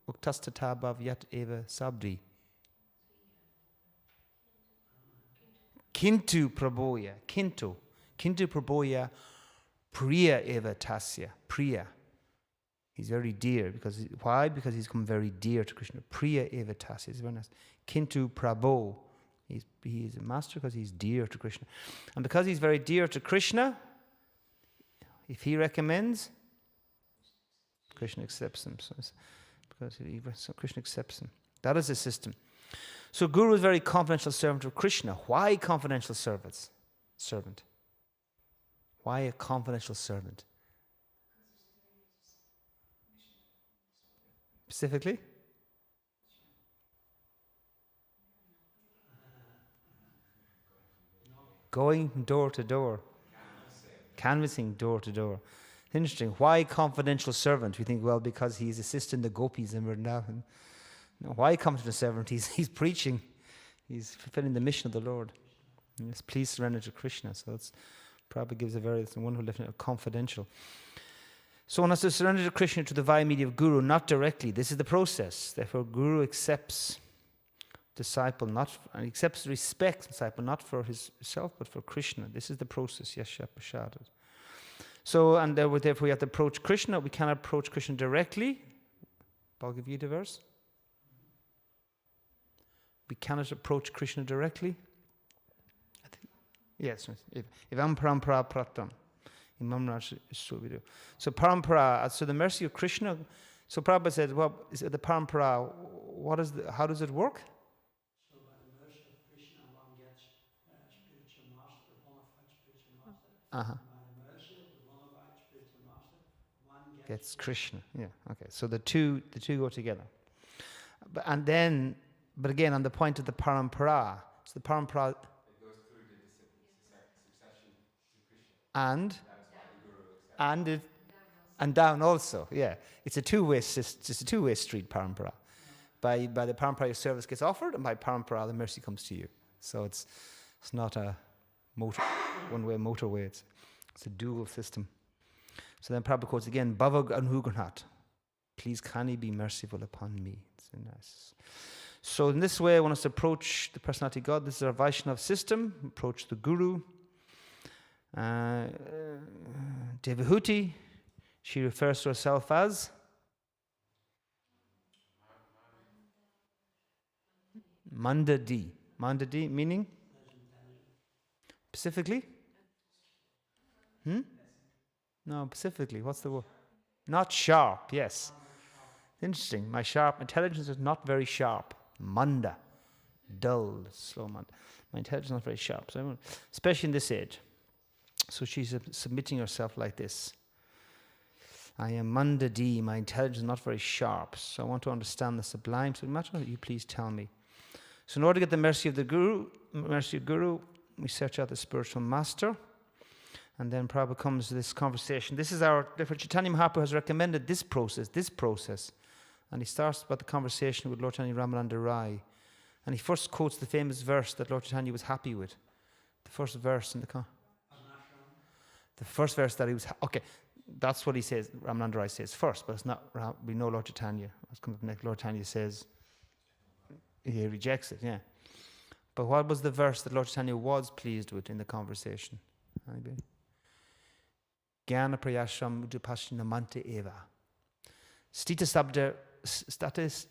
uktastata bhavyat eva sabdi. Kintu praboya priya eva tasya. Priya. He's very dear. Why? Because he's come very dear to Krishna. Priya eva tasya. It's very nice. Kintu prabho. He is a master because he's dear to Krishna. And because he's very dear to Krishna, if he recommends, Krishna accepts him. So Krishna accepts him. That is the system. So Guru is a very confidential servant of Krishna. Why confidential servant? Why a confidential servant? Specifically? Going door to door. Canvassing door to door. Interesting. Why confidential servant? We think, well, because he's assisting the gopis in Vrindavan. No, why confidential servant? He's preaching. He's fulfilling the mission of the Lord. Yes, please surrender to Krishna. So that's probably gives it's one who left it confidential. So one has to surrender to Krishna to the via media of Guru, not directly. This is the process. Therefore, Guru accepts disciple, and accepts respect disciple, not for himself, but for Krishna. This is the process. Yasya Prasada. So, and therefore we have to approach Krishna. We cannot approach Krishna directly. Bhagavad Gita verse. We cannot approach Krishna directly. Yes. If parampara pratam. So parampara, so the mercy of Krishna. So Prabhupada said, well, is it the parampara, how does it work? So by the mercy of Krishna, one gets spiritual master, a bona fide spiritual master. Uh-huh. By the mercy of the bona fide spiritual master, one Gets Krishna. Yeah. Okay. So the two go together. But again, on the point of the parampara, so the parampara. It goes through the succession to Krishna. And That's why the Guru accepts. and down also. Yeah. It's a two-way. It's a two-way street. Parampara. By the parampara, your service gets offered, and by parampara, the mercy comes to you. So it's not a one-way motorway. It's a dual system. So then Prabhupada quotes again, Bhava Anugrhat. Please kindly be merciful upon me. It's very nice. So in this way, I want us to approach the personality of God. This is our Vaishnava system. Approach the Guru. Devahuti, she refers to herself as Mandadi. Mandadi meaning? Specifically? No, specifically. What's the word? Not sharp, yes. Interesting. My intelligence is not very sharp. Manda. Dull, slow manda. My intelligence is not very sharp. So especially in this age. So she's submitting herself like this. I am Mandadi, my intelligence is not very sharp, so I want to understand the sublime. So no matter what you please tell me. So in order to get the mercy of the Guru, we search out the spiritual master. And then Prabhupada comes to this conversation. This is therefore Chaitanya Mahaprabhu has recommended this process. And he starts about the conversation with Lord Chaitanya Ramananda Rai. And he first quotes the famous verse that Lord Chaitanya was happy with. The first verse in the first verse that he was, okay, that's what he says, Ramananda Rai says first, but it's not, we know Lord Chaitanya. What's coming up next, Lord Chaitanya says, he rejects it, yeah. But what was the verse that Lord Chaitanya was pleased with in the conversation? Anybody? Jnana prayashram udapashinamante eva. Stita sabda status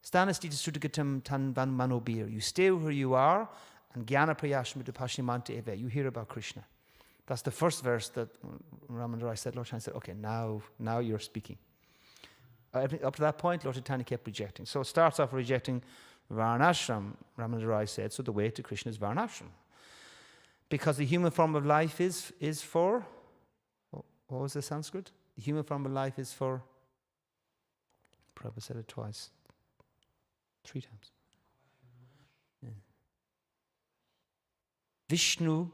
Stana stita sutagatam tan van manobir. You stay where you are, and jnana prayashram udapashinamante eva. You hear about Krishna. That's the first verse that Ramananda Rai said. Lord Chaitanya said, okay, now you're speaking. Up to that point, Lord Chaitanya kept rejecting. So it starts off rejecting Varnashram. Ramananda Rai said, so the way to Krishna is Varnashram. Because the human form of life is for, what was the Sanskrit? The human form of life is for, Prabhupada said it twice, 3 times. Yeah. Vishnu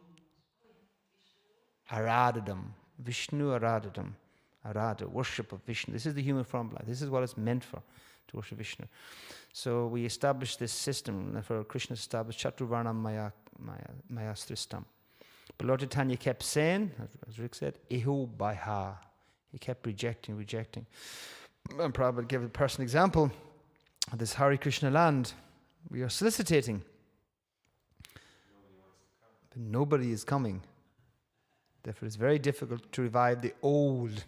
Aradadam. Vishnu Aradadam. Arada, worship of Vishnu. This is the human form of life. This is what it's meant for, to worship Vishnu. So we established this system, for Krishna established Chaturvarnam Maya Stristam. But Lord Chaitanya kept saying, as Rick said, Eho Baiha. He kept rejecting. And Prabhupada gave a personal example of this Hare Krishna land. We are soliciting. But nobody is coming. Therefore it's very difficult to revive the old.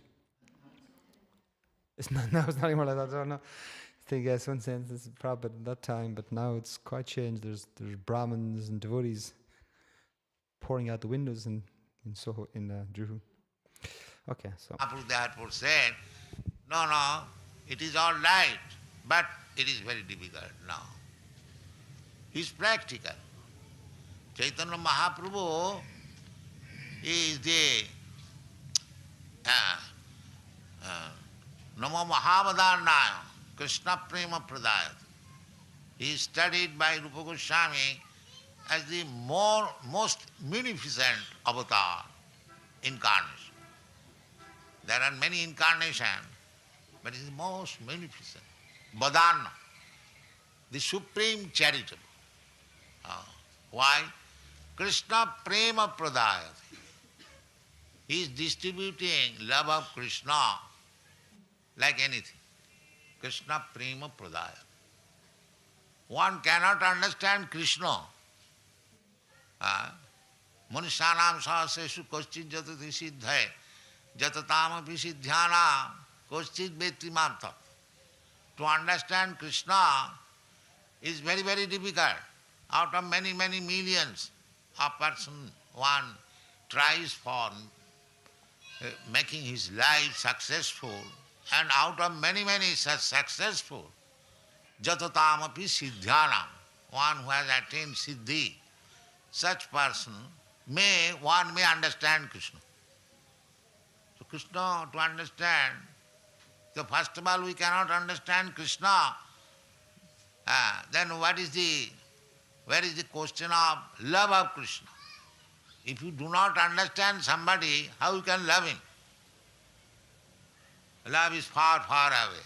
It's not anymore like that. I don't know. I think, yes, one sense it's Prabhupada at that time, but now it's quite changed. There's Brahmins and devotees pouring out the windows in Soho, in Juhu. Okay, so. Mahaprabhu therefore said, no, it is all right, but it is very difficult now. He's practical. Chaitanya Mahaprabhu is the Namo Mahavadharnaya, Krishna Prema Pradayat. He is studied by Rupa Goswami as the most munificent avatar incarnation. There are many incarnations, but he is the most munificent. Badana, the supreme charitable. Why? Krishna Prema Pradayat. He is distributing love of Krishna like anything. Krishna Prema Pradayat. One cannot understand Krishna. Manushyanam sahaseshu koschid jatati siddhaye jatatam api siddhyana koschid veti martha. To understand Krishna is very, very difficult. Out of many, many millions, a person, one tries for making his life successful, and out of many, many such successful, jatatam api siddhyanam, one who has attained siddhi, such person one may understand Krishna. So Krishna, to understand, so first of all we cannot understand Krishna, then where is the question of love of Krishna? If you do not understand somebody, how you can love him? Love is far, far away.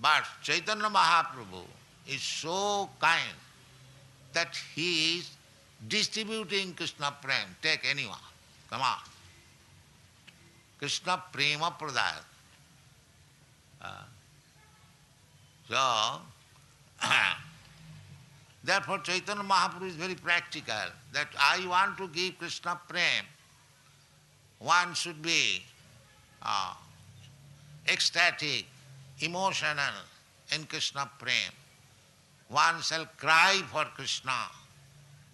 But Chaitanya Mahaprabhu is so kind that he is distributing Krishna Prem. Take anyone, come on. Krishna Prema Pradayat. So, therefore Chaitanya Mahaprabhu is very practical, that I want to give Krishna Prem. One should be ecstatic, emotional, in Krishna Prem. One shall cry for Krishna,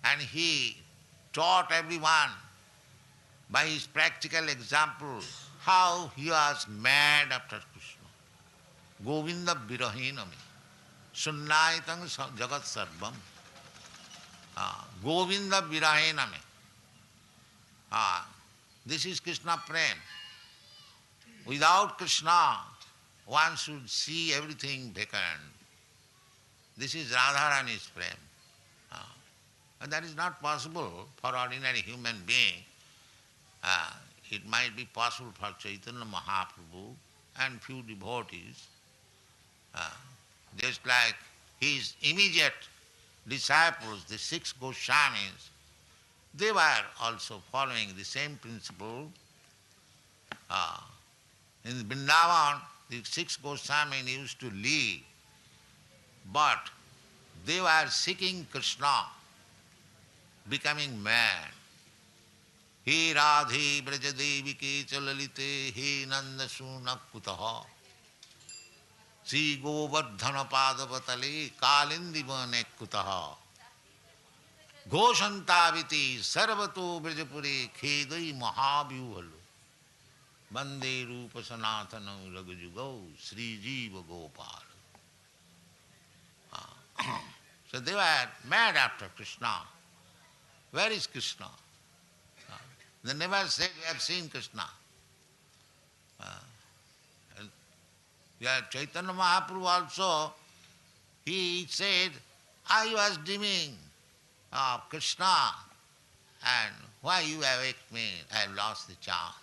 and he taught everyone by his practical example how he was mad after Krishna. Govinda Virahinami, Sunnaitang Jagat Sarvam. Govinda Virahinami. This is Krishna Prem. Without Krishna, one should see everything vacant. This is Radharani's Prem. And that is not possible for ordinary human being. It might be possible for Chaitanya Mahaprabhu and few devotees. Just like his immediate disciples, the 6 Goswamis, they were also following the same principle. In Vrindavan, the 6 Goswamis used to live, but they were seeking Krishna, becoming mad. He Radhe Brajadevike Chalalite He Nandasuna Kutaha Sri Govardhana Padavatale Kalindivane Kutaha Ghoshantaviti Sarvato Brajapure Khedai Mahabhyuhalu Bande Rupa Sanatana Ragajugau Sri Jiva Gopal. So they were mad after Krishna. Where is Krishna? They never said, we have seen Krishna. Chaitanya Mahaprabhu also, he said, I was dreaming of Krishna, and why you awake me? I have lost the chance.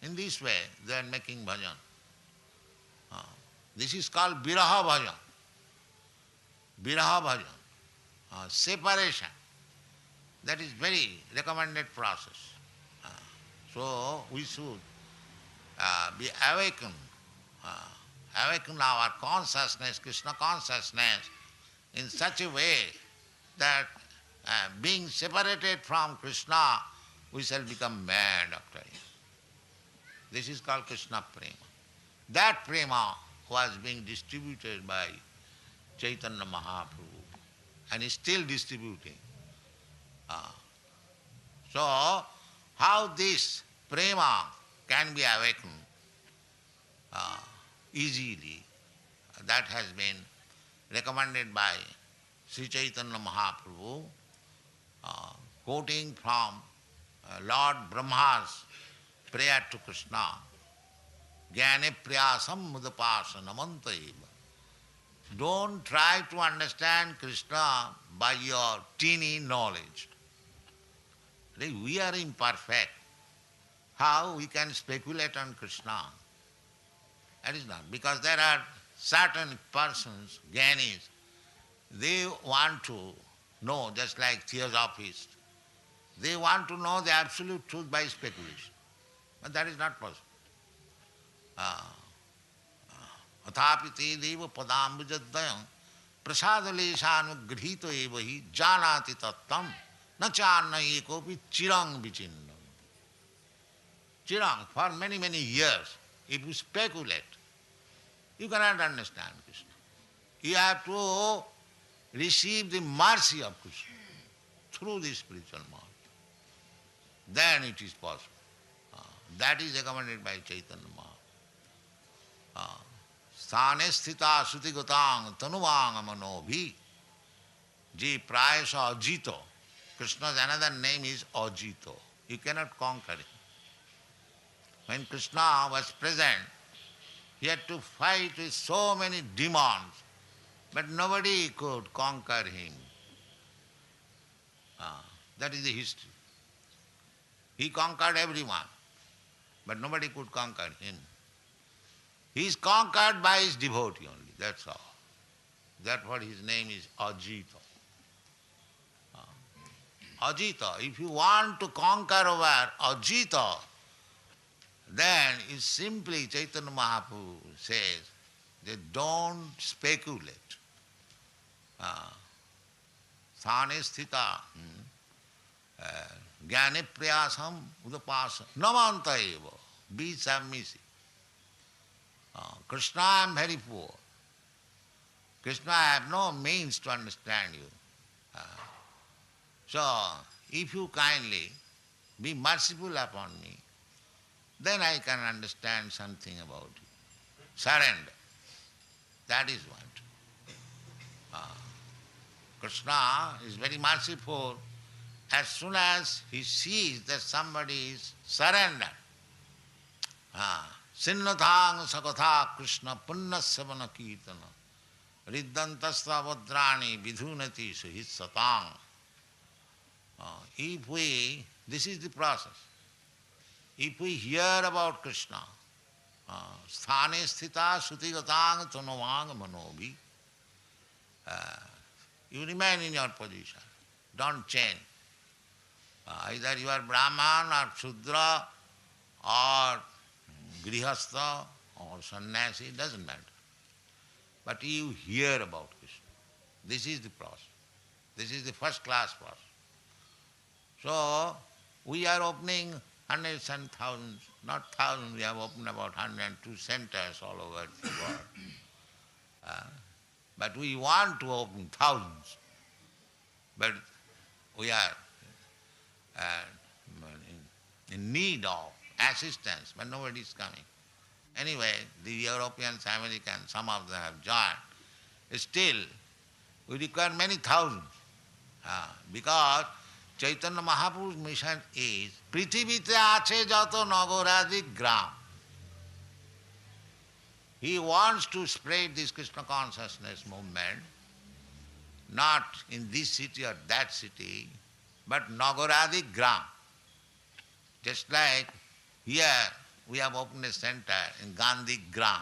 In this way, they are making bhajan. This is called viraha bhajan. Viraha bhajan, separation. That is very recommended process. So we should be awakened, awaken our consciousness, Krishna consciousness, in such a way that being separated from Krishna, we shall become mad after him. This is called Krishna Prema. That Prema was being distributed by Chaitanya Mahaprabhu and is still distributing. So, how this Prema can be awakened easily, that has been recommended by Sri Chaitanya Mahaprabhu, quoting from Lord Brahma's prayer to Krishna, Jnane priyasam mudapasa namanta eva. Don't try to understand Krishna by your teeny knowledge. We are imperfect. How we can speculate on Krishna? That is not. Because there are certain persons, Jnanis, they want to know, just like theosophists, they want to know the absolute truth by speculation. But that is not possible. Athapite deva padambujadayam prasadaleshanugrhito eva hi janati tattam na channa ekopi chirang vichinnam. Chirang, for many, many years, if you speculate, you cannot understand Krishna. You have to receive the mercy of Krishna through the spiritual mark. Then it is possible. That is recommended by Chaitanya Mahaprabhu. Sthane sthita sutigatang tanuvang manobhi ji prayasa ajito. Krishna's another name is Ajito. You cannot conquer him. When Krishna was present, he had to fight with so many demons, but nobody could conquer him. That is the history. He conquered everyone, but nobody could conquer him. He is conquered by his devotee only, that's all. That's what his name is, Ajita. Ajita, if you want to conquer over Ajita, then it's simply Chaitanya Mahaprabhu says that don't speculate. Sthane sthita jnane priyasam udapasa namanta eva. Be submissive. Krishna, I am very poor. Krishna, I have no means to understand you. So, if you kindly be merciful upon me, then I can understand something about you. Surrender. That is what. Krishna is very merciful. As soon as he sees that somebody is surrendered, Sinnathang sakatha Krishna punnasavana kirtana riddantasta vadrani vidhunati suhitsatang. If we, this is the process, if we hear about Krishna, sthane sthita sutigatang tanuvang manobi, you remain in your position, don't change. Either you are Brahman or Shudra or Grihastha or Sannyasi, doesn't matter. But you hear about Krishna. This is the process. This is the first class process. So, we are opening hundreds and thousands, not thousands, we have opened about 102 centers all over the world. But we want to open thousands. But we are in need of assistance, but nobody is coming. Anyway, the Europeans, Americans, some of them have joined. Still, we require many thousands because Chaitanya Mahaprabhu's mission is Prithivite ache jato nagoradi gram. He wants to spread this Krishna consciousness movement, not in this city or that city, but Nagoradi gram. Just like here we have opened a center in Gandhi gram.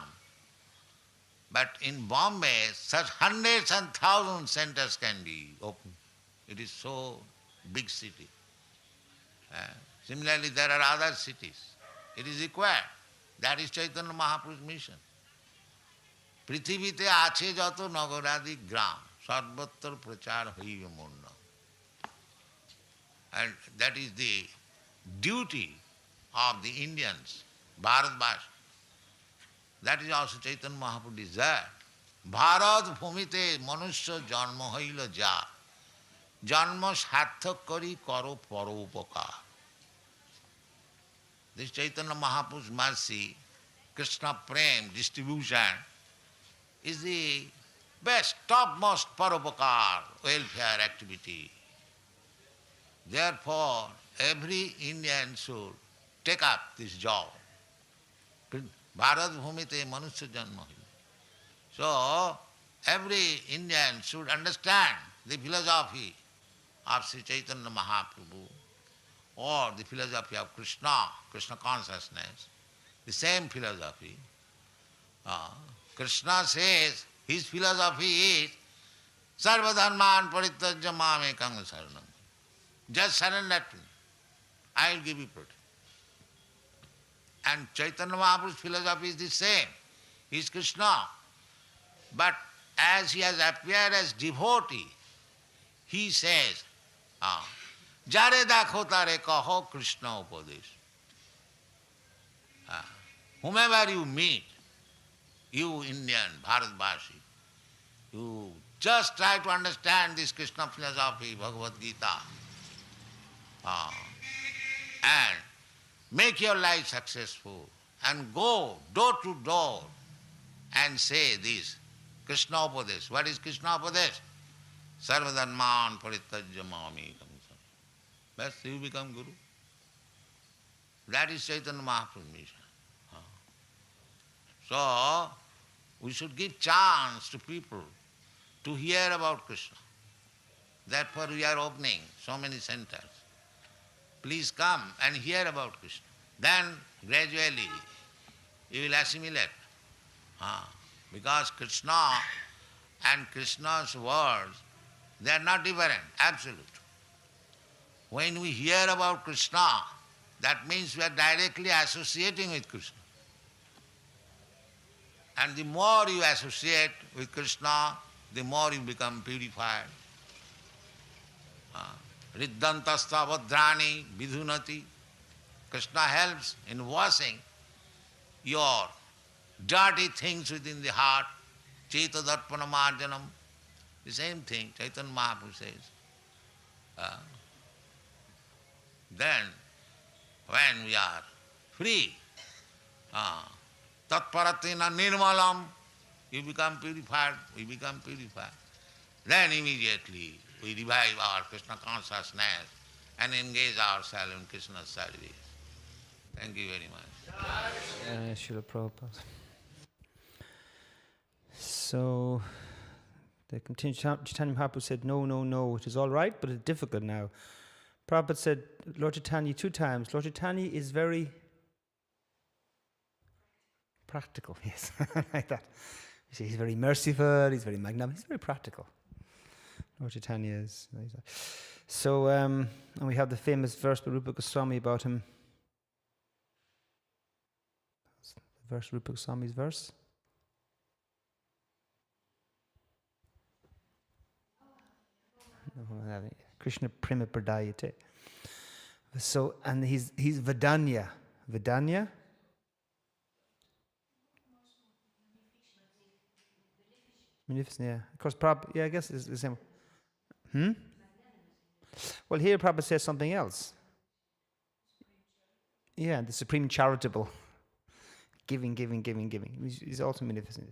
But in Bombay, such hundreds and thousands centers can be opened. It is so big city. Similarly, there are other cities. It is required. That is Chaitanya Mahaprabhu's mission. Prithivite ache jato nagoradi gram, sarvattar prachar haiva munna. And that is the duty of the Indians, Bharatvash. That is also Chaitanya Mahaprabhu desired. Bharat bhumite manusya janma haila ja, janma sarthak kari karo paro upakar. This Chaitanya Mahaprabhu's mercy, Krishna Prem distribution is the best, topmost paropakar, welfare activity. Therefore, every Indian should take up this job. Bharat bhumite manusya janma. So, every Indian should understand the philosophy of Sri Chaitanya Mahaprabhu or the philosophy of Krishna, Krishna consciousness, the same philosophy. Krishna says his philosophy is sarvadharman parityajya mamekam saranam. Just surrender to me. I will give you protection. And Chaitanya Mahaprabhu's philosophy is the same. He is Krishna. But as he has appeared as devotee, he says, Jare dakho tare kaho Krishna upadesh. Whomever you meet, you Indian, Bharatvashi, you just try to understand this Krishna philosophy, Bhagavad Gita, and make your life successful, and go door to door and say this, Krishna Upadesh. What is Krishna Upadesh? Sarvadharman parityajya mamekam. Best you become Guru. That is Chaitanya Mahaprabhu's mission. So, we should give chance to people to hear about Krishna. Therefore we are opening so many centers. Please come and hear about Krishna. Then gradually you will assimilate. Because Krishna and Krishna's words, they are not different, absolute. When we hear about Krishna, that means we are directly associating with Krishna. And the more you associate with Krishna, the more you become purified. Riddantasta vadrani vidhunati. Krishna helps in washing your dirty things within the heart, Chaita Darpana Marjanam. The same thing, Chaitanya Mahaprabhu says. Then, when we are free, Tatparatina Nirmalam, you become purified, we become purified. Then immediately we revive our Krishna consciousness and engage ourselves in Krishna's service. Thank you very much. Srila Prabhupada. So, the continued Chaitanya Mahaprabhu said, no, no, no, it is all right, but it's difficult now. Prabhupada said, Lord Chaitanya 2 times, Lord Chaitanya is very practical, yes, like that. You see, he's very merciful, he's very magnanimous, he's very practical. Lord Chaitanya is. So, and we have the famous verse by Rupa Goswami about him. The verse, Rupa Goswami's verse. Krishna Prema Pradayate. So, and he's Vedanya. Vedanya? Magnificent, yeah. Of course, yeah, I guess it's the same. Well, here Prabhupada says something else. Yeah, the supreme charitable. Giving. He's also magnificent.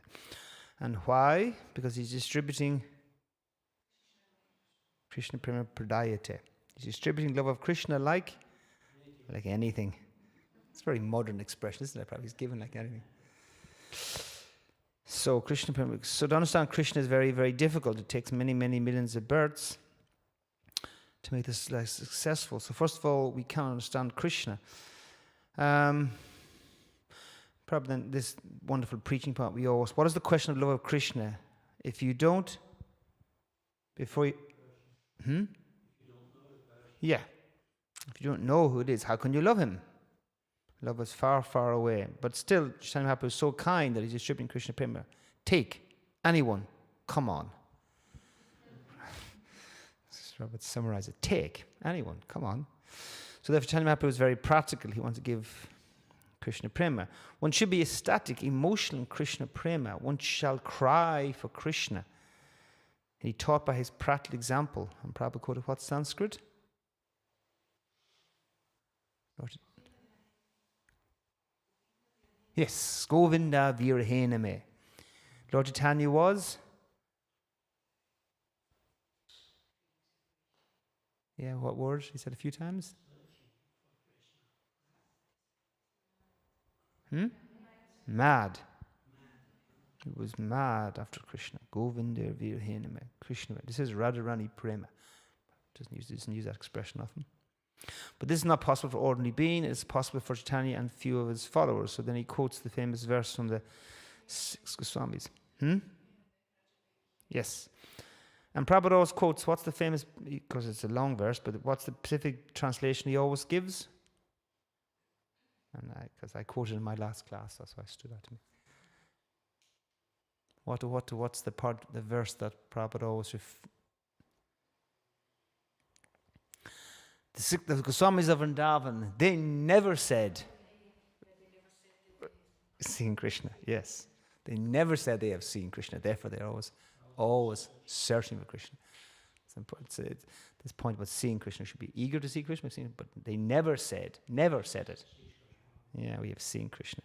And why? Because he's distributing Krishna Prema Pradayate. He's distributing love of Krishna like anything. It's a very modern expression, isn't it? Probably he's giving like anything. So Krishna Prema. So to understand Krishna is very, very difficult. It takes many, many millions of births to make this successful. So first of all, we can't understand Krishna. Probably then this wonderful preaching part we always. What is the question of love of Krishna? If you don't, before you. Yeah. If you don't know who it is, how can you love him? Love is far, far away. But still, Chaitanya Mahaprabhu is so kind that he's distributing Krishna Prema. Take anyone, come on. Let's summarize it. Take anyone, come on. So therefore, Chaitanya Mahaprabhu is very practical. He wants to give Krishna Prema. One should be ecstatic, emotional in Krishna Prema. One shall cry for Krishna. He taught by his practical example. And Prabhupada quoted what Sanskrit? Yes, Govinda Virhena me. Lord Chaitanya was? Yeah, what word? He said a few times. Mad. He was mad after Krishna. Govinda Virhena me. Krishna. This is Radharani Prema. Doesn't use that expression often. But this is not possible for ordinary being. It's possible for Chaitanya and few of his followers. So then he quotes the famous verse from the 6 Goswamis. Yes. And Prabhupada always quotes, what's the famous, because it's a long verse, but what's the specific translation he always gives? And because I quoted in my last class, that's why it stood out to me. What's the part, the verse that Prabhupada always the Goswamis of Vrindavan, they never said seen Krishna. Yes, they never said they have seen Krishna. Therefore, they're always searching for Krishna. This point about seeing Krishna, should be eager to see Krishna, but they never said it. Yeah, we have seen Krishna.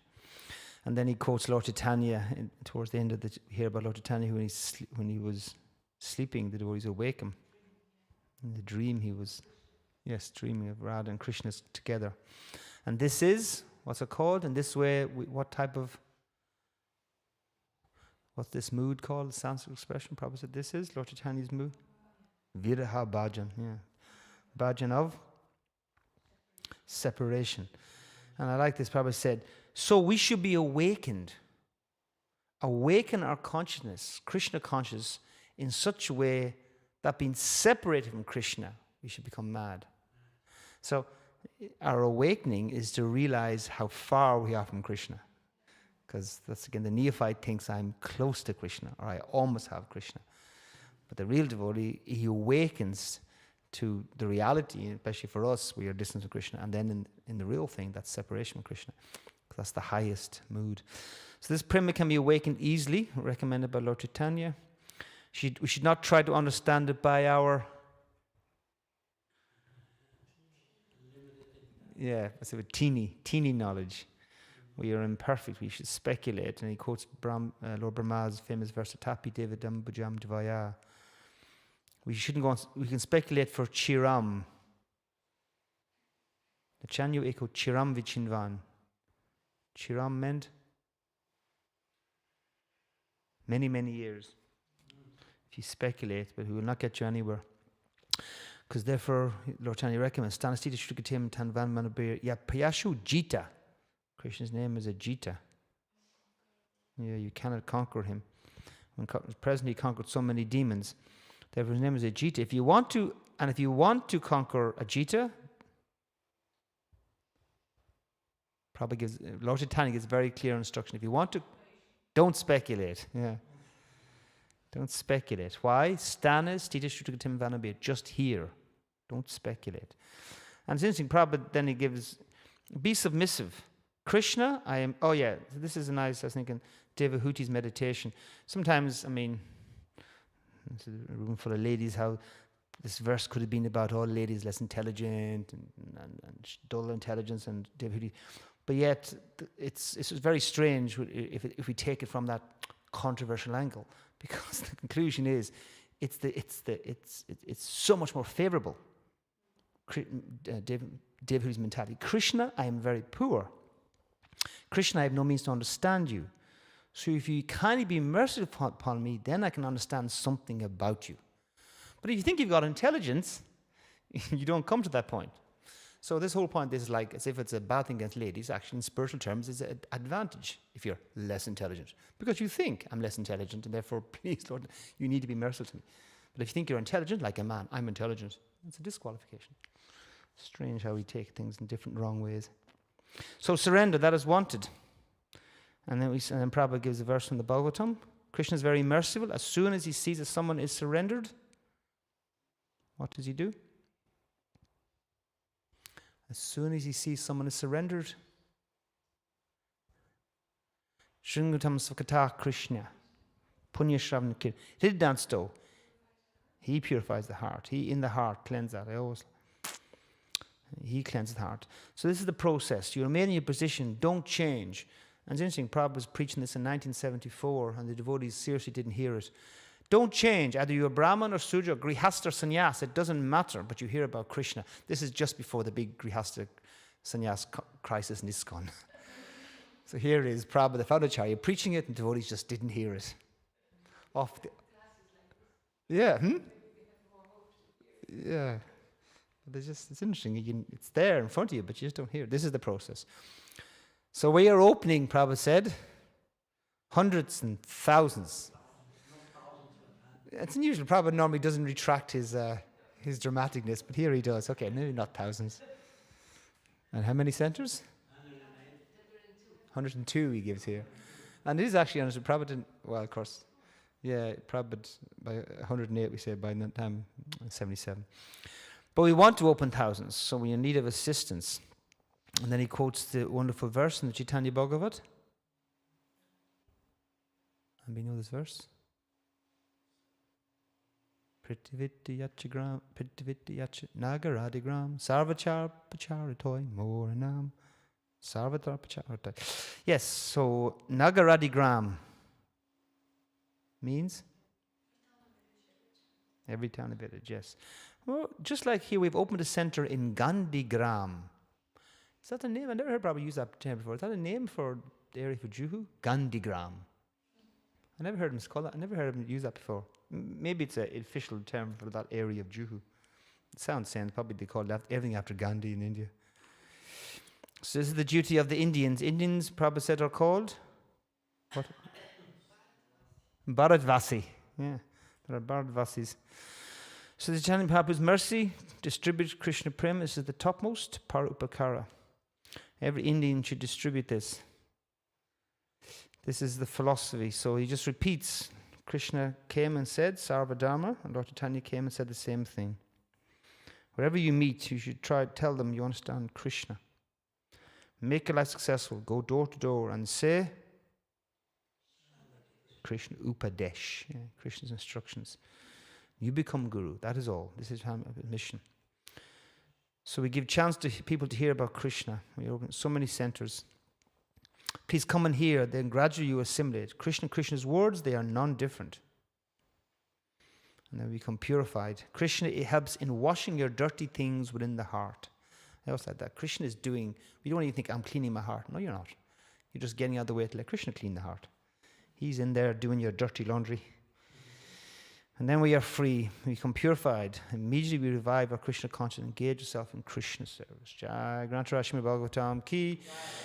And then he quotes Lord Chaitanya towards the end of hear about Lord Chaitanya when he was sleeping, the devotees awake him. In the dream he was. Yes, dreaming of Radha and Krishna together. And this is, what's it called? In this way, what's this mood called? The Sanskrit expression, Prabhupada said this is Lord Chaitanya's mood. Viraha bhajan, yeah. Bhajan of separation. And I like this, Prabhupada said, so we should be awakened. Awaken our consciousness, Krishna conscious, in such a way that being separated from Krishna, we should become mad. So our awakening is to realize how far we are from Krishna. Because that's again, the neophyte thinks I'm close to Krishna, or I almost have Krishna. But the real devotee, he awakens to the reality, especially for us, we are distant from Krishna, and then in the real thing, that's separation from Krishna. That's the highest mood. So this prema can be awakened easily, recommended by Lord Chaitanya. We should not try to understand it by our... Yeah, that's a teeny knowledge. We are imperfect, we should speculate. And he quotes Lord Brahma's famous verse, Tapi Devidam Bhujam Dvaya. We can speculate for Chiram. The Chanyu Eko Chiram Vichinvan. Chiram meant many, many years. If you speculate, but it will not get you anywhere. Because therefore, Lord Chaitanya recommends, Stanastita Shrikatim Tanvan Manabir Yapayashu Jita. Krishna's name is a Jita. Yeah, you cannot conquer him. When presently he conquered so many demons. Therefore his name is a Jita. If you want to conquer a Jita, Lord Chaitanya gives very clear instruction. If you want to, don't speculate. Yeah. Don't speculate. Why? Stanas, Tita Shrutatim Vanabir. Just hear. Don't speculate. And it's interesting, Prabhupada then he gives, be submissive. Krishna, this is a nice, I was thinking, Devahuti's meditation. Sometimes, it's a room full of ladies, how this verse could have been about all ladies less intelligent and dull intelligence and Devahuti. But yet, it's very strange if we take it from that controversial angle, because the conclusion is it's so much more favorable. Devahuti's mentality. Krishna, I am very poor. Krishna, I have no means to understand you. So if you kindly be merciful upon me, then I can understand something about you. But if you think you've got intelligence, you don't come to that point. So this whole point is like as if it's a bad thing against ladies. Actually, in spiritual terms, it's an advantage if you're less intelligent. Because you think I'm less intelligent, and therefore, please, Lord, you need to be merciful to me. But if you think you're intelligent, like a man, I'm intelligent, it's a disqualification. Strange how we take things in different wrong ways. So surrender, that is wanted. And then Prabhupada gives a verse from the Bhagavatam. Krishna is very merciful. As soon as he sees that someone is surrendered, what does he do? As soon as he sees someone is surrendered, Shringatam Svakata Krishna, Punya Shravana Kir. Hriddansto. He purifies the heart. He in the heart cleanses that. He cleanses the heart. So this is the process. You remain in your position. Don't change. And it's interesting, Prabhupada was preaching this in 1974, and the devotees seriously didn't hear it. Don't change. Either you're Brahman or Sudra, or Grihastha or Sannyas, it doesn't matter, but you hear about Krishna. This is just before the big Grihastha Sannyas crisis in ISKCON. So here is Prabhupada, the Fadacharya, preaching it, and devotees just didn't hear it. Yeah, Yeah. It's interesting. It's there in front of you, but you just don't hear it. This is the process. So we are opening, Prabhupada said, hundreds and thousands. It's unusual. Prabhupada normally doesn't retract his dramaticness, but here he does. Okay, maybe not thousands. And how many centers? 102 he gives here. And it is actually honest. Prabhupada didn't, well, of course, yeah, Prabhupada by 108, we say, by the time 77. But we want to open thousands, so we are in need of assistance. And then he quotes the wonderful verse in the Chaitanya Bhagavat. And we know this verse. Pritividyachagram, Pritividyacha Nagaradigram, Sarvachar Pacharitoi Moranam, Sarvatar Pacharitoi. Yes, so Nagaradigram means every town and village, yes. Well, just like here, we've opened a center in Gandhigram. Is that a name? I never heard Prabhupada use that term before. Is that a name for the area for Juhu? Gandhigram. I never heard him call that. I never heard him use that before. Maybe it's an official term for that area of Juhu. It sounds sense. Probably they call everything after Gandhi in India. So this is the duty of the Indians. Indians, Prabhupada said, are called? What? Bharatvasi. Yeah, there are Bharatvasis. So the Chaitanya Prabhu's mercy distributes Krishna Prema. This is the topmost, Parupakara. Every Indian should distribute this. This is the philosophy. So he just repeats. Krishna came and said, Sarvadharma, and Lord Chaitanya came and said the same thing. Wherever you meet, you should tell them you understand Krishna. Make your life successful. Go door to door and say Krishna Upadesh, Krishna's instructions. You become guru. That is all. This is our mission. So we give chance to people to hear about Krishna. We open so many centers. Please come and hear. Then gradually you assimilate. Krishna's words, they are non-different. And then we become purified. Krishna, it helps in washing your dirty things within the heart. I always said that. Krishna is doing, you don't even think, I'm cleaning my heart. No, you're not. You're just getting out of the way to let Krishna clean the heart. He's in there doing your dirty laundry. And then we are free. We become purified. Immediately we revive our Krishna consciousness. Engage yourself in Krishna service. Jai Grantarashmi Bhagavatam ki,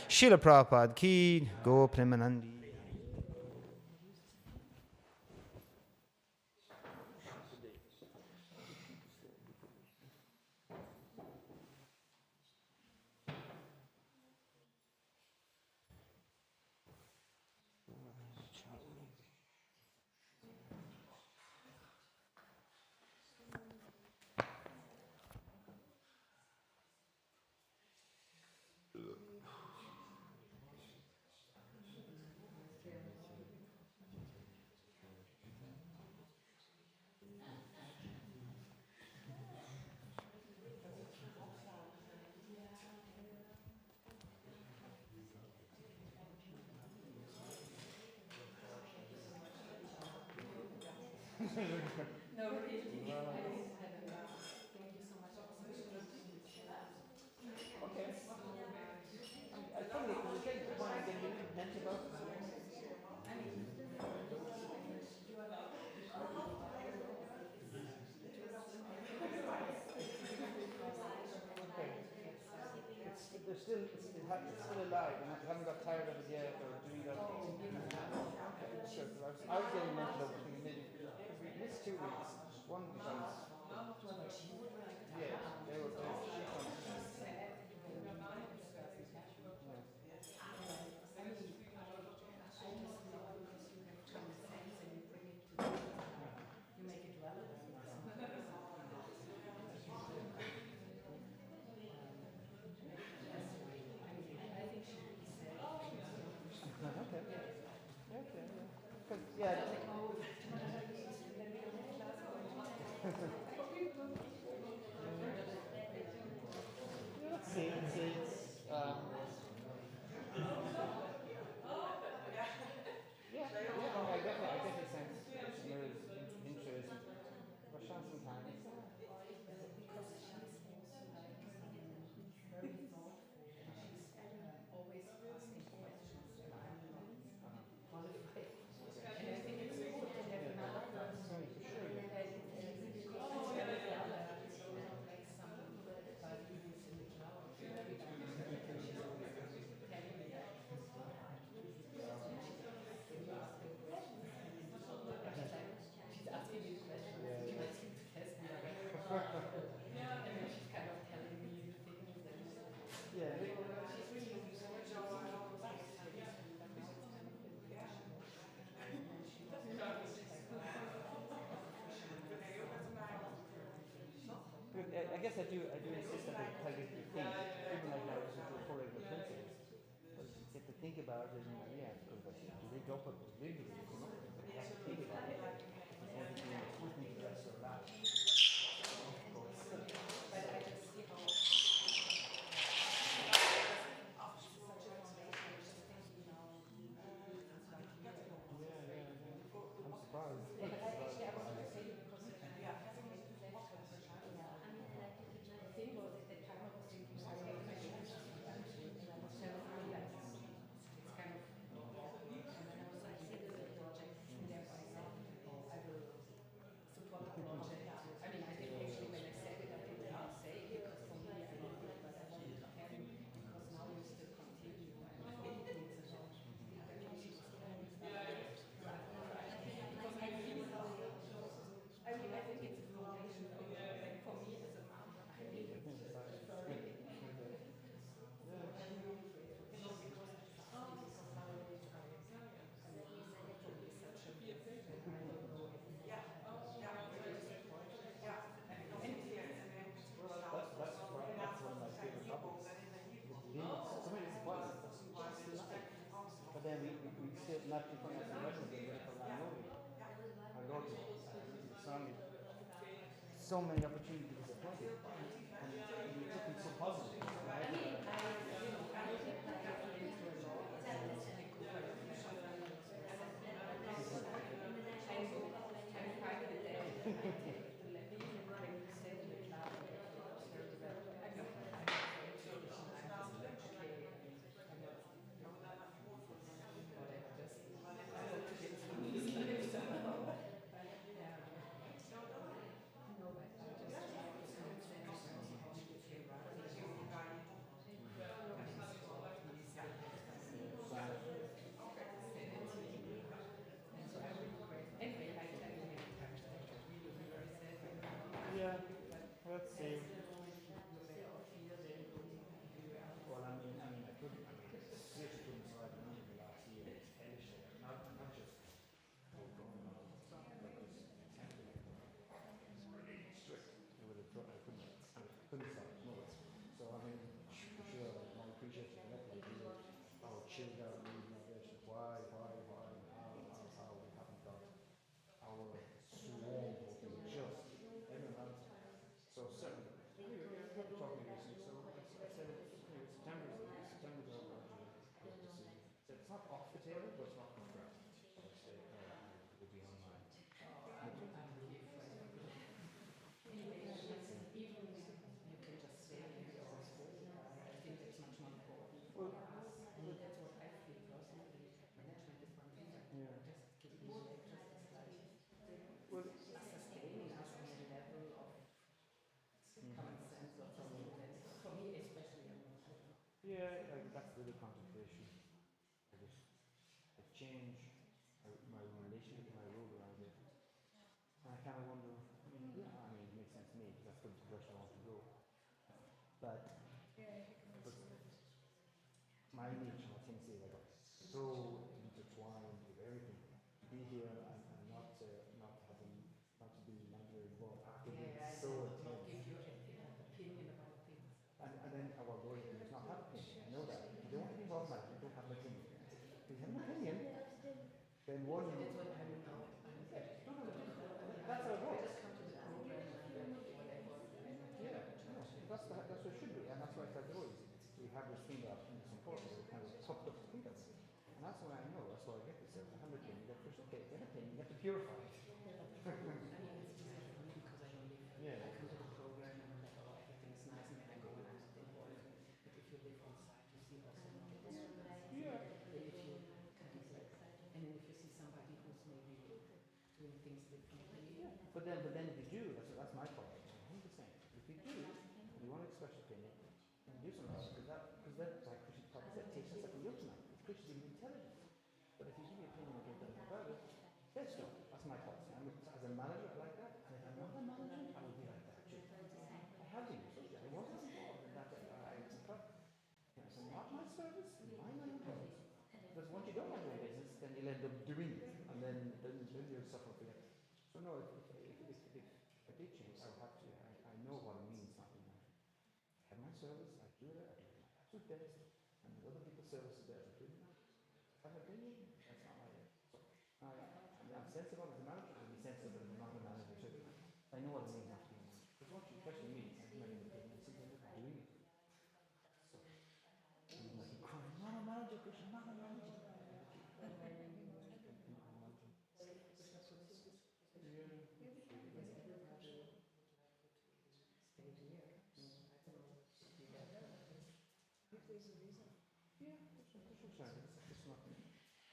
Srila Prabhupada ki, Go Premanandi. It's still alive, and I haven't got tired of it yet, or doing that. Okay, sure. I was getting mental of it, maybe because we missed 2 weeks. One because yeah, they were yeah. Let's see. I definitely sense there is interest. Prashant sometimes. I guess I do insist that they tell you to think, even like now this is the four regular principles. But you get to think about it, and because do they drop it completely? You have to think about it. It's one thing to rest or not. not in front of the record, but for Lanori. I go to the song. So many opportunities disappointed, and you took them so positive. Yeah, let's see. Well, I couldn't, seriously couldn't survive the number last year. It's hellish there. Not just going on, because it's really strict. I couldn't stop it, no. So, I mean, for sure, I appreciate the like chilled out movie, why, how we haven't got our swarm working just everyone else. So certainly, anyway, we're talking recently. So I said September's over. So it's not off the table, but it's not confirmed. So I say it will be online. Yeah, that's the contemplation. I change my relationship to my role around it. And I kind of wonder, it makes sense to me because that's the direction I want to go. But my nature, I think, say, so intertwined with everything. Be here and not to be mentally involved. To be so intense. And then our Lord does not have opinion. I know that. If you don't want to be involved in life, you don't have an opinion. If you have an opinion, then one. That's how it works. Yeah, that's what it should be, and that's why I said always we have this thing about it's important. We kind of tough to think of it, and that's why I know. That's why I get this. I have an opinion. You have to you have to purify it. Yeah. But then if you do, that's my point. 100%. If you do, you want to express your opinion, and do something about it, because that, like Christian Papa said, takes us like a young man. Christians are intelligent. But if you give your opinion and get about it, that's no. That's my policy. As a manager, I like that. And if I'm not a manager, I will be like that too. I have been. I wasn't involved in that. It's not my service, my employees. Because once you don't have your business, then you'll end up doing it, and then you'll suffer for it. So no, if I did change, I would have to. I know what it means. Not I have my service. I do it. I do my absolute best, and the other people's services there are doing that. If I have an opinion, that's not my. I'm sensible as a manager. I'll be sensible as not a manager too. I know what it means not to be a manager. Because once you question me, I have my opinion. I see I'm doing it. So, I'm like crying, not a manager, Christian, not a manager.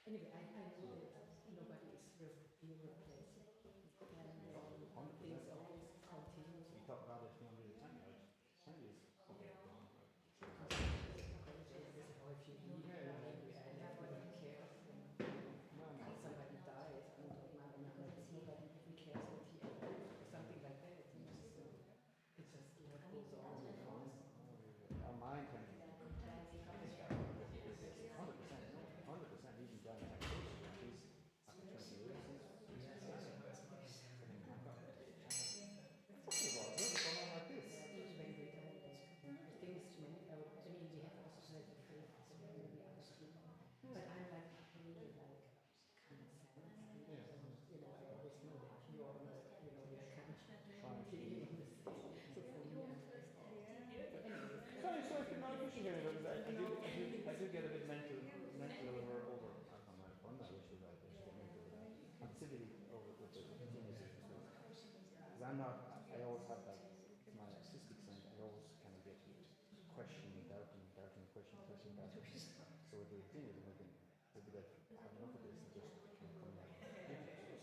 Anyway, I know that nobody is being replaced, and things always continue. You talk about it for a time, right? Sundays. Okay. If you leave, nobody cares. Somebody dies, and nobody even cares what he ever did, or something like that. It's just what goes on. Our mind can 100%, even down taxation, after 20 years. Because I'm not, I always have that, my artistic side, I always kind of get questioning, doubting, questioning. So what do we do? Maybe that I have enough of this and just kind of come back.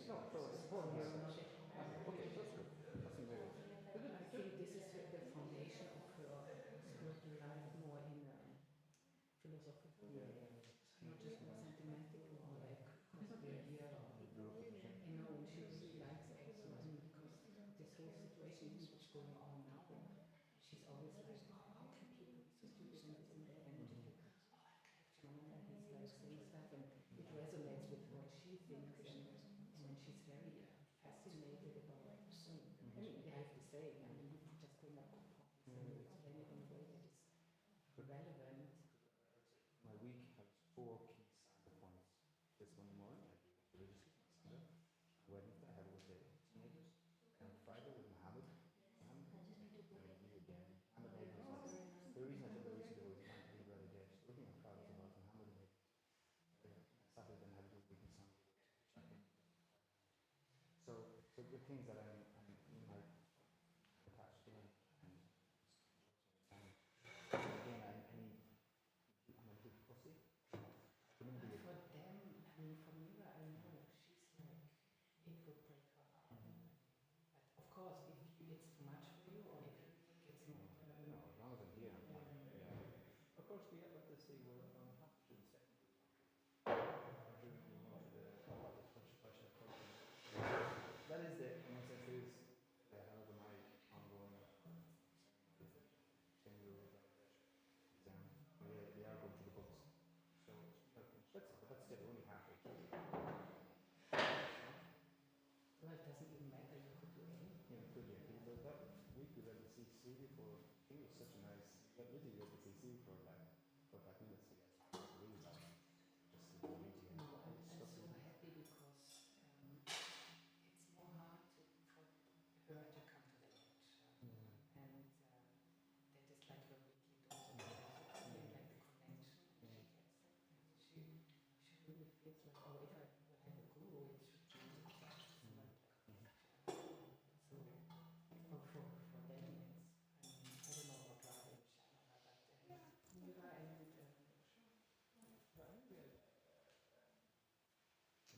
No, so it's important. Okay, that's good. That's amazing. I think this is the foundation of her spiritual life more in philosophical way. Not just more sentimental, more like cosmology. You know, and she really likes it also, because this whole situation which is going on now, she's always like, how can people be so stupid and this and that, and just like, he's like saying stuff, and it resonates with what she thinks, and she's very fascinated about I mean, I have to say, I mean, you just bring up good points and you explain it in a way that is relevant. My week has 4 key Santa points. This Monday morning, I do religious Santa. Wednesday, I have it with the teenagers. And Friday with Mohammed. And me again. Mohammed is like, the reason I took the recently was my big brother Dave. So looking at crowds about Mohammed and Saturday, then I have to do the weekend Sunday. So the things that I'm attached to, and again, I'm a big pussy. For them, I mean, for Mira, I know she's like, it would break her heart. But of course, if it's too much for you, or if you think it's not, No, as long as I'm here, I'm fine. Yeah. Of course, we have to say we're on top of the second. That is the, in a sense, is however my ongoing 10-year exam. They are going to the books. So that's still only halfway through. well, it doesn't even matter, you could do anything. Yeah, good. Yeah. That week we read the CC before. It was such a nice. That really read the CC for like 5 minutes. So yeah, it's really bad. Just the meeting. No, I'm so happy because it's more hard for her to come to the edge. And that is like her weekly dose of feeling like the connection. And she really feels like, oh, if I will have a guru, it should be such. So for them, it's, I don't know about Radha and Shanara, but Mira and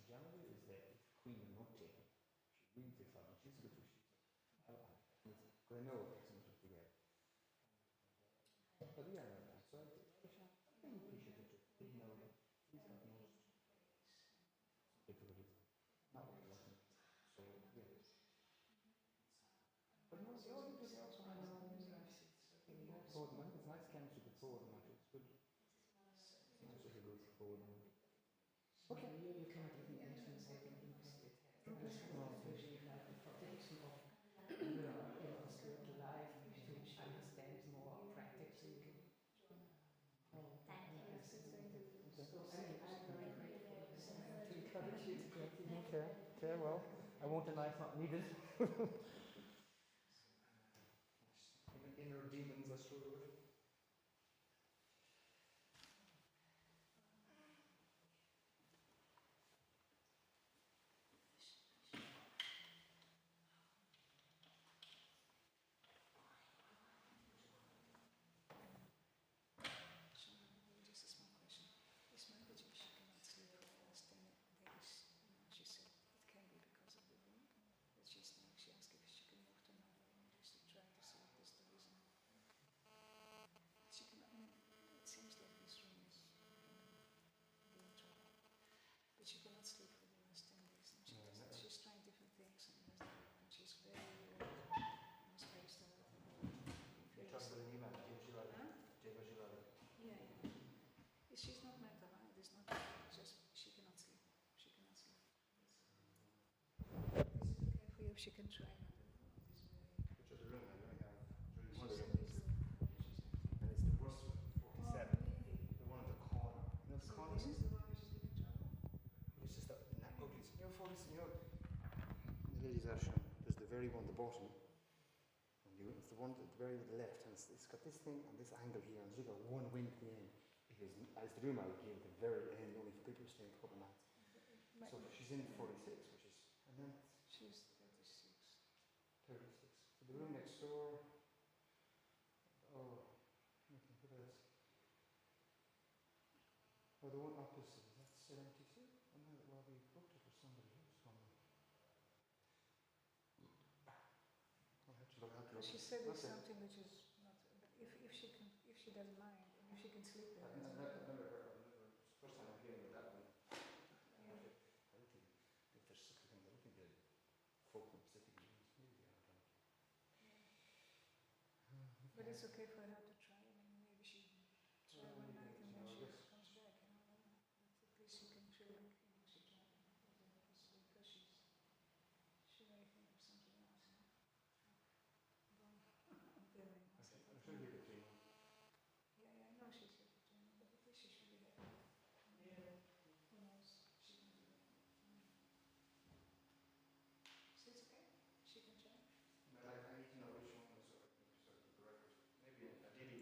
Generally, is the queen of note taking. She really takes out, and she's good for sheets. Because I know it's much to forget. But yeah, so I think we should just know that he's got most difficulties. Not what lesson. So yeah. But no, the other good also has forward man. It's nice chemistry with forward man. It's good. It's nice if it goes forward man. Okay. you cannot even mention what an impact it has. Especially like the protection of your spiritual life, to understand more practically. Oh, that's fascinating. So, I mean, I'm very grateful to encourage you to get in. Okay, well, I won't deny it's not needed. Even inner demons are struggle with. This is my question. Is my Buddha she cannot sleep for the last 10 days? She said it can be because of the wound, but she asked if she can move to another room just to try to see if this the reason. She cannot, it seems like this room is being trouble. But she cannot sleep for the last 10 days. And she's trying different things and she's very spaced out. You're talking about an email, Yeah. She's not mental, right? It's not just she cannot sleep. She cannot sleep. Is it okay for you if she can try another room? Which other room? I only have three. And it's the worst one, 47. The one in the corner. You know the corner? This is the one which is giving trouble. It's just that ugly. You know, 47, you know, the ladies are shown. There's the very one at the bottom. It's the one at the very left, and it's got this thing and this angle here, and you've got one wing at the end. Because as the room I would give at the very end, only for people who stay a couple of nights. So she's in 46, which is, and then she's 36. 36. the room next door. Oh, okay, what else? Oh, the one opposite, is that still empty too? Oh no, well, we booked it for somebody else. I'll have to look at But it. she said it's Okay. something which is not, but if she can, if she doesn't mind, and if she can sleep there. I've never heard of it. It's the first time I'm hearing of that one. Yeah. I don't think, if there's such a thing, I don't think they're folk sitting rooms. Maybe they are. I don't know. But it's okay for her to try. I mean, maybe she try one night and then she comes back. You know, I don't know. But at least she can feel like she tried. Because she may think of something else. You know? I should give it to you. Yeah, I know she's here for training, but at least she should be happy. Yeah. Who knows? She can do it. So it's okay. She can try. But I need to know which one is sort of the record. Maybe a DD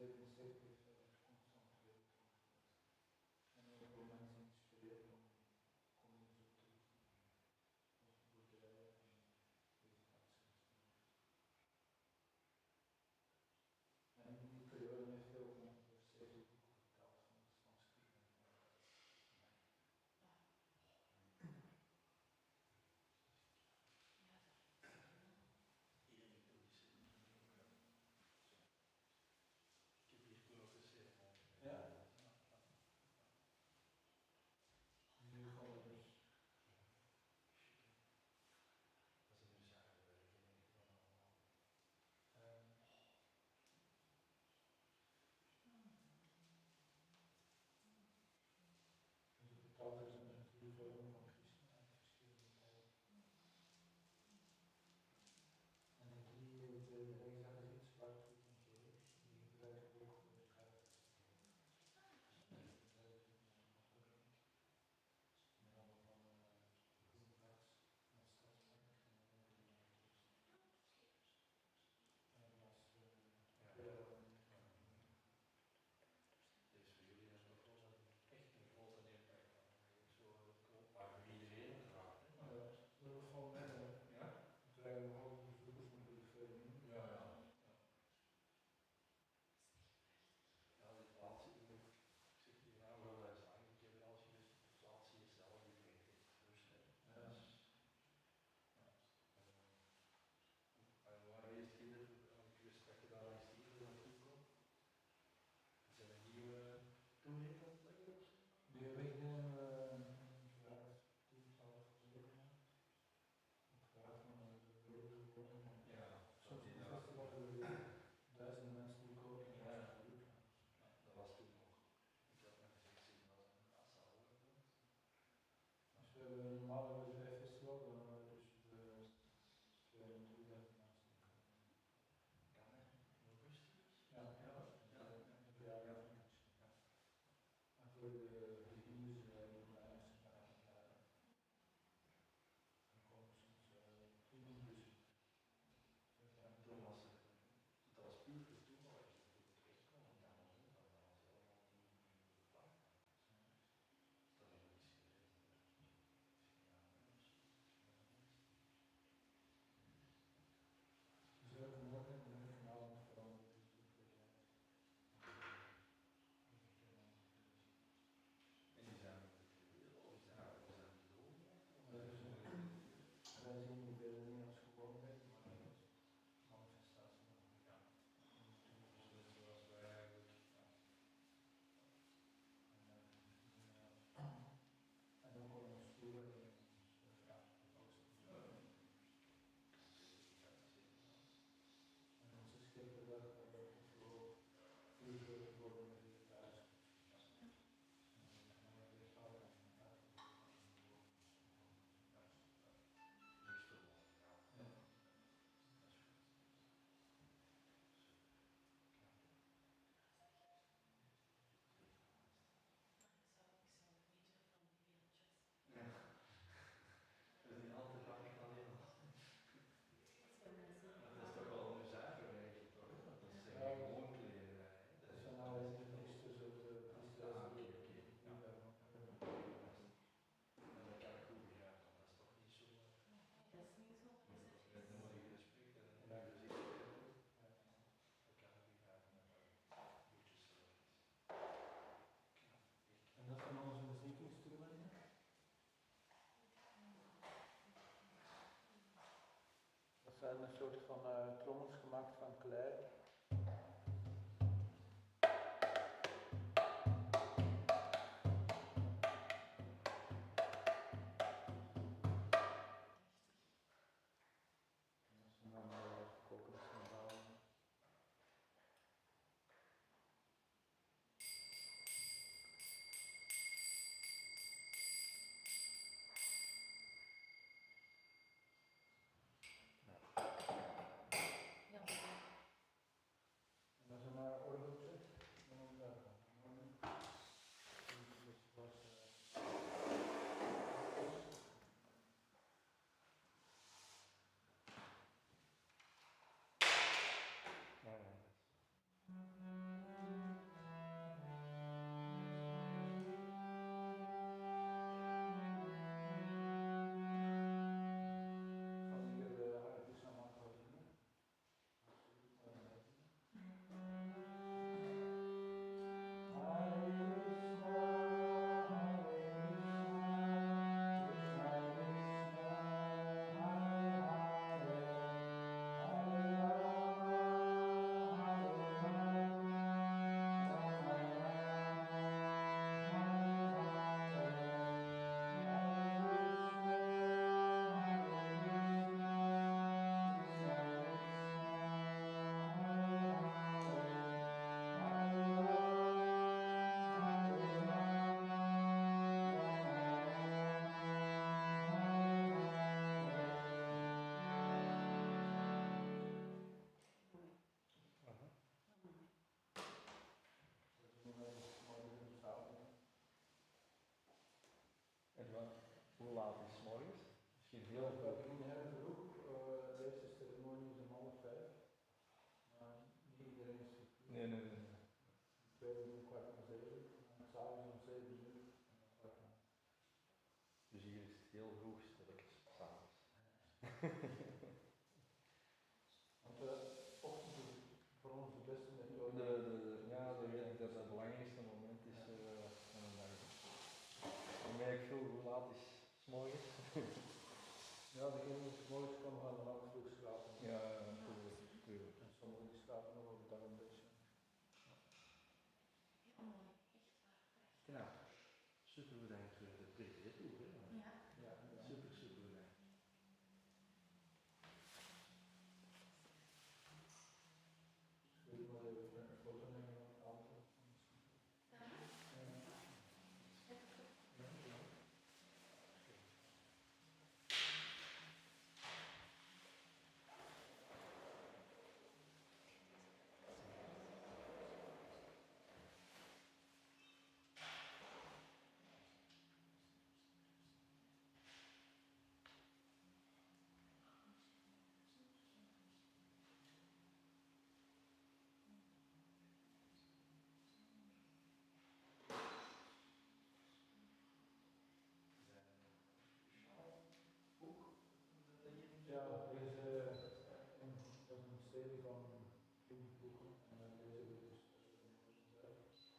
77 heeft hij echt constant gewerkt. En ook veel mensen geïnspireerd om komen zo terug op de boerderij en deze acties te doen. En in die periode heeft hij ook nog zeer veel boeken vertaald van het Sanskriet en van het Hier methodische dingen ook. Ik heb hier toen ook gezeten. ja. Nu gaan we dus. Dat is een zaken werken en ik dan allemaal. Dus het vertaalt er een goede vorm van Krishna in verschillende tijden. En de rechtszaak is iets zwart, wit en geel. Die gebruiken we ook voor de karakters. En dan van groenvaks naar stadspark en dan weer naar Krishna. En was Dus voor jullie is toch wel echt een grote impact. Zo maar voor iedereen geraakt. dat valt mij wel. Ja? Want wij houden bezoekers natuurlijk veel minder. Ja. Ja, de plaats, ik zeg je nou wel eens aan, ik heb als je dus de plaats jezelf, je krijgt echt rust. Dus, waar eerst kinderen, ik wist dat je daar eens hier naartoe komt. Zijn er nieuwe toerit aan het leggen of zo? Die wegnemen we graag 10, 12 weken. Of graag nog een wilde worden. Ja, Soms in het festival hebben we 1000 mensen die komen en Ja. dat is leuk. Dat was toen nog. Ik had net gezegd, ze dat een assa houden. Dus we hebben normaal hebben we 5 festivals, dan hebben we dus de 2 en 3000 mensen die komen. Kan hè? In augustus? Ja, ja. En voor de hindoes doen we eigenlijk dan komen soms 10 bussen. En toen was het, dat was puur voor toeval, als je toen terecht kwam, en dan was het allemaal die plaat. Dat is ook iets geweest. Ja, Dus elke morgen en elke avond veranderen we dus de tijd. en die zijn met de TV, of is dat we zijn te doen? Wij zien die beelden niet als gewoonheid, maar als manifestatie van Ja. Zoals wij eigenlijk. en dan komen we stoelen en ja, en onze schependag voor vroeger worden we weer thuis. En dan weer houden en Niks verloren. Ja. Ja. Dat is niet altijd wat ik alleen al. Dat is toch wel een zaken eigenlijk, toch? Dat is gewoon kleren. dat zijn nou de priesters of de priesters die Ja. daar En dat kan ik goed begrijpen, dat is toch niet zo. Dan moet je respect en dan moet je gezicht hebben. Dat kan ik begrijpen, dat een beetje zo is. En dat zijn onze muziekinstrumenten. Dat zijn een soort van trommels gemaakt van klei. Dat zijn dan kokende cymbalen. hoe laat is 's morgens? Misschien heel We vroeg. beginnen heel vroeg. De eerste ceremonie is om 4:30. Maar niet iedereen is verplicht. Nee, nee, nee. De tweede is om 6:15. En s'avonds om 7:00. Dus hier is het heel vroeg, stilletjes, s'avonds. Want de ochtend is voor ons de beste methode. Het belangrijkste moment is van de dag. Dan merk ik veel hoe laat is 's morgens. Ja, degene die het mooiste kan gaan dan ook vroeg slapen. Ja, natuurlijk. En sommigen die slapen nog overdag een beetje. Ja, super bedankt voor de privé-tour. Ja. Ja, Super, super bedankt. wil je maar even een foto nemen van het auto? Ja, deze dat is een serie van 20 boeken en deze wordt dus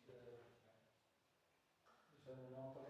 zelf. Er zijn een aantal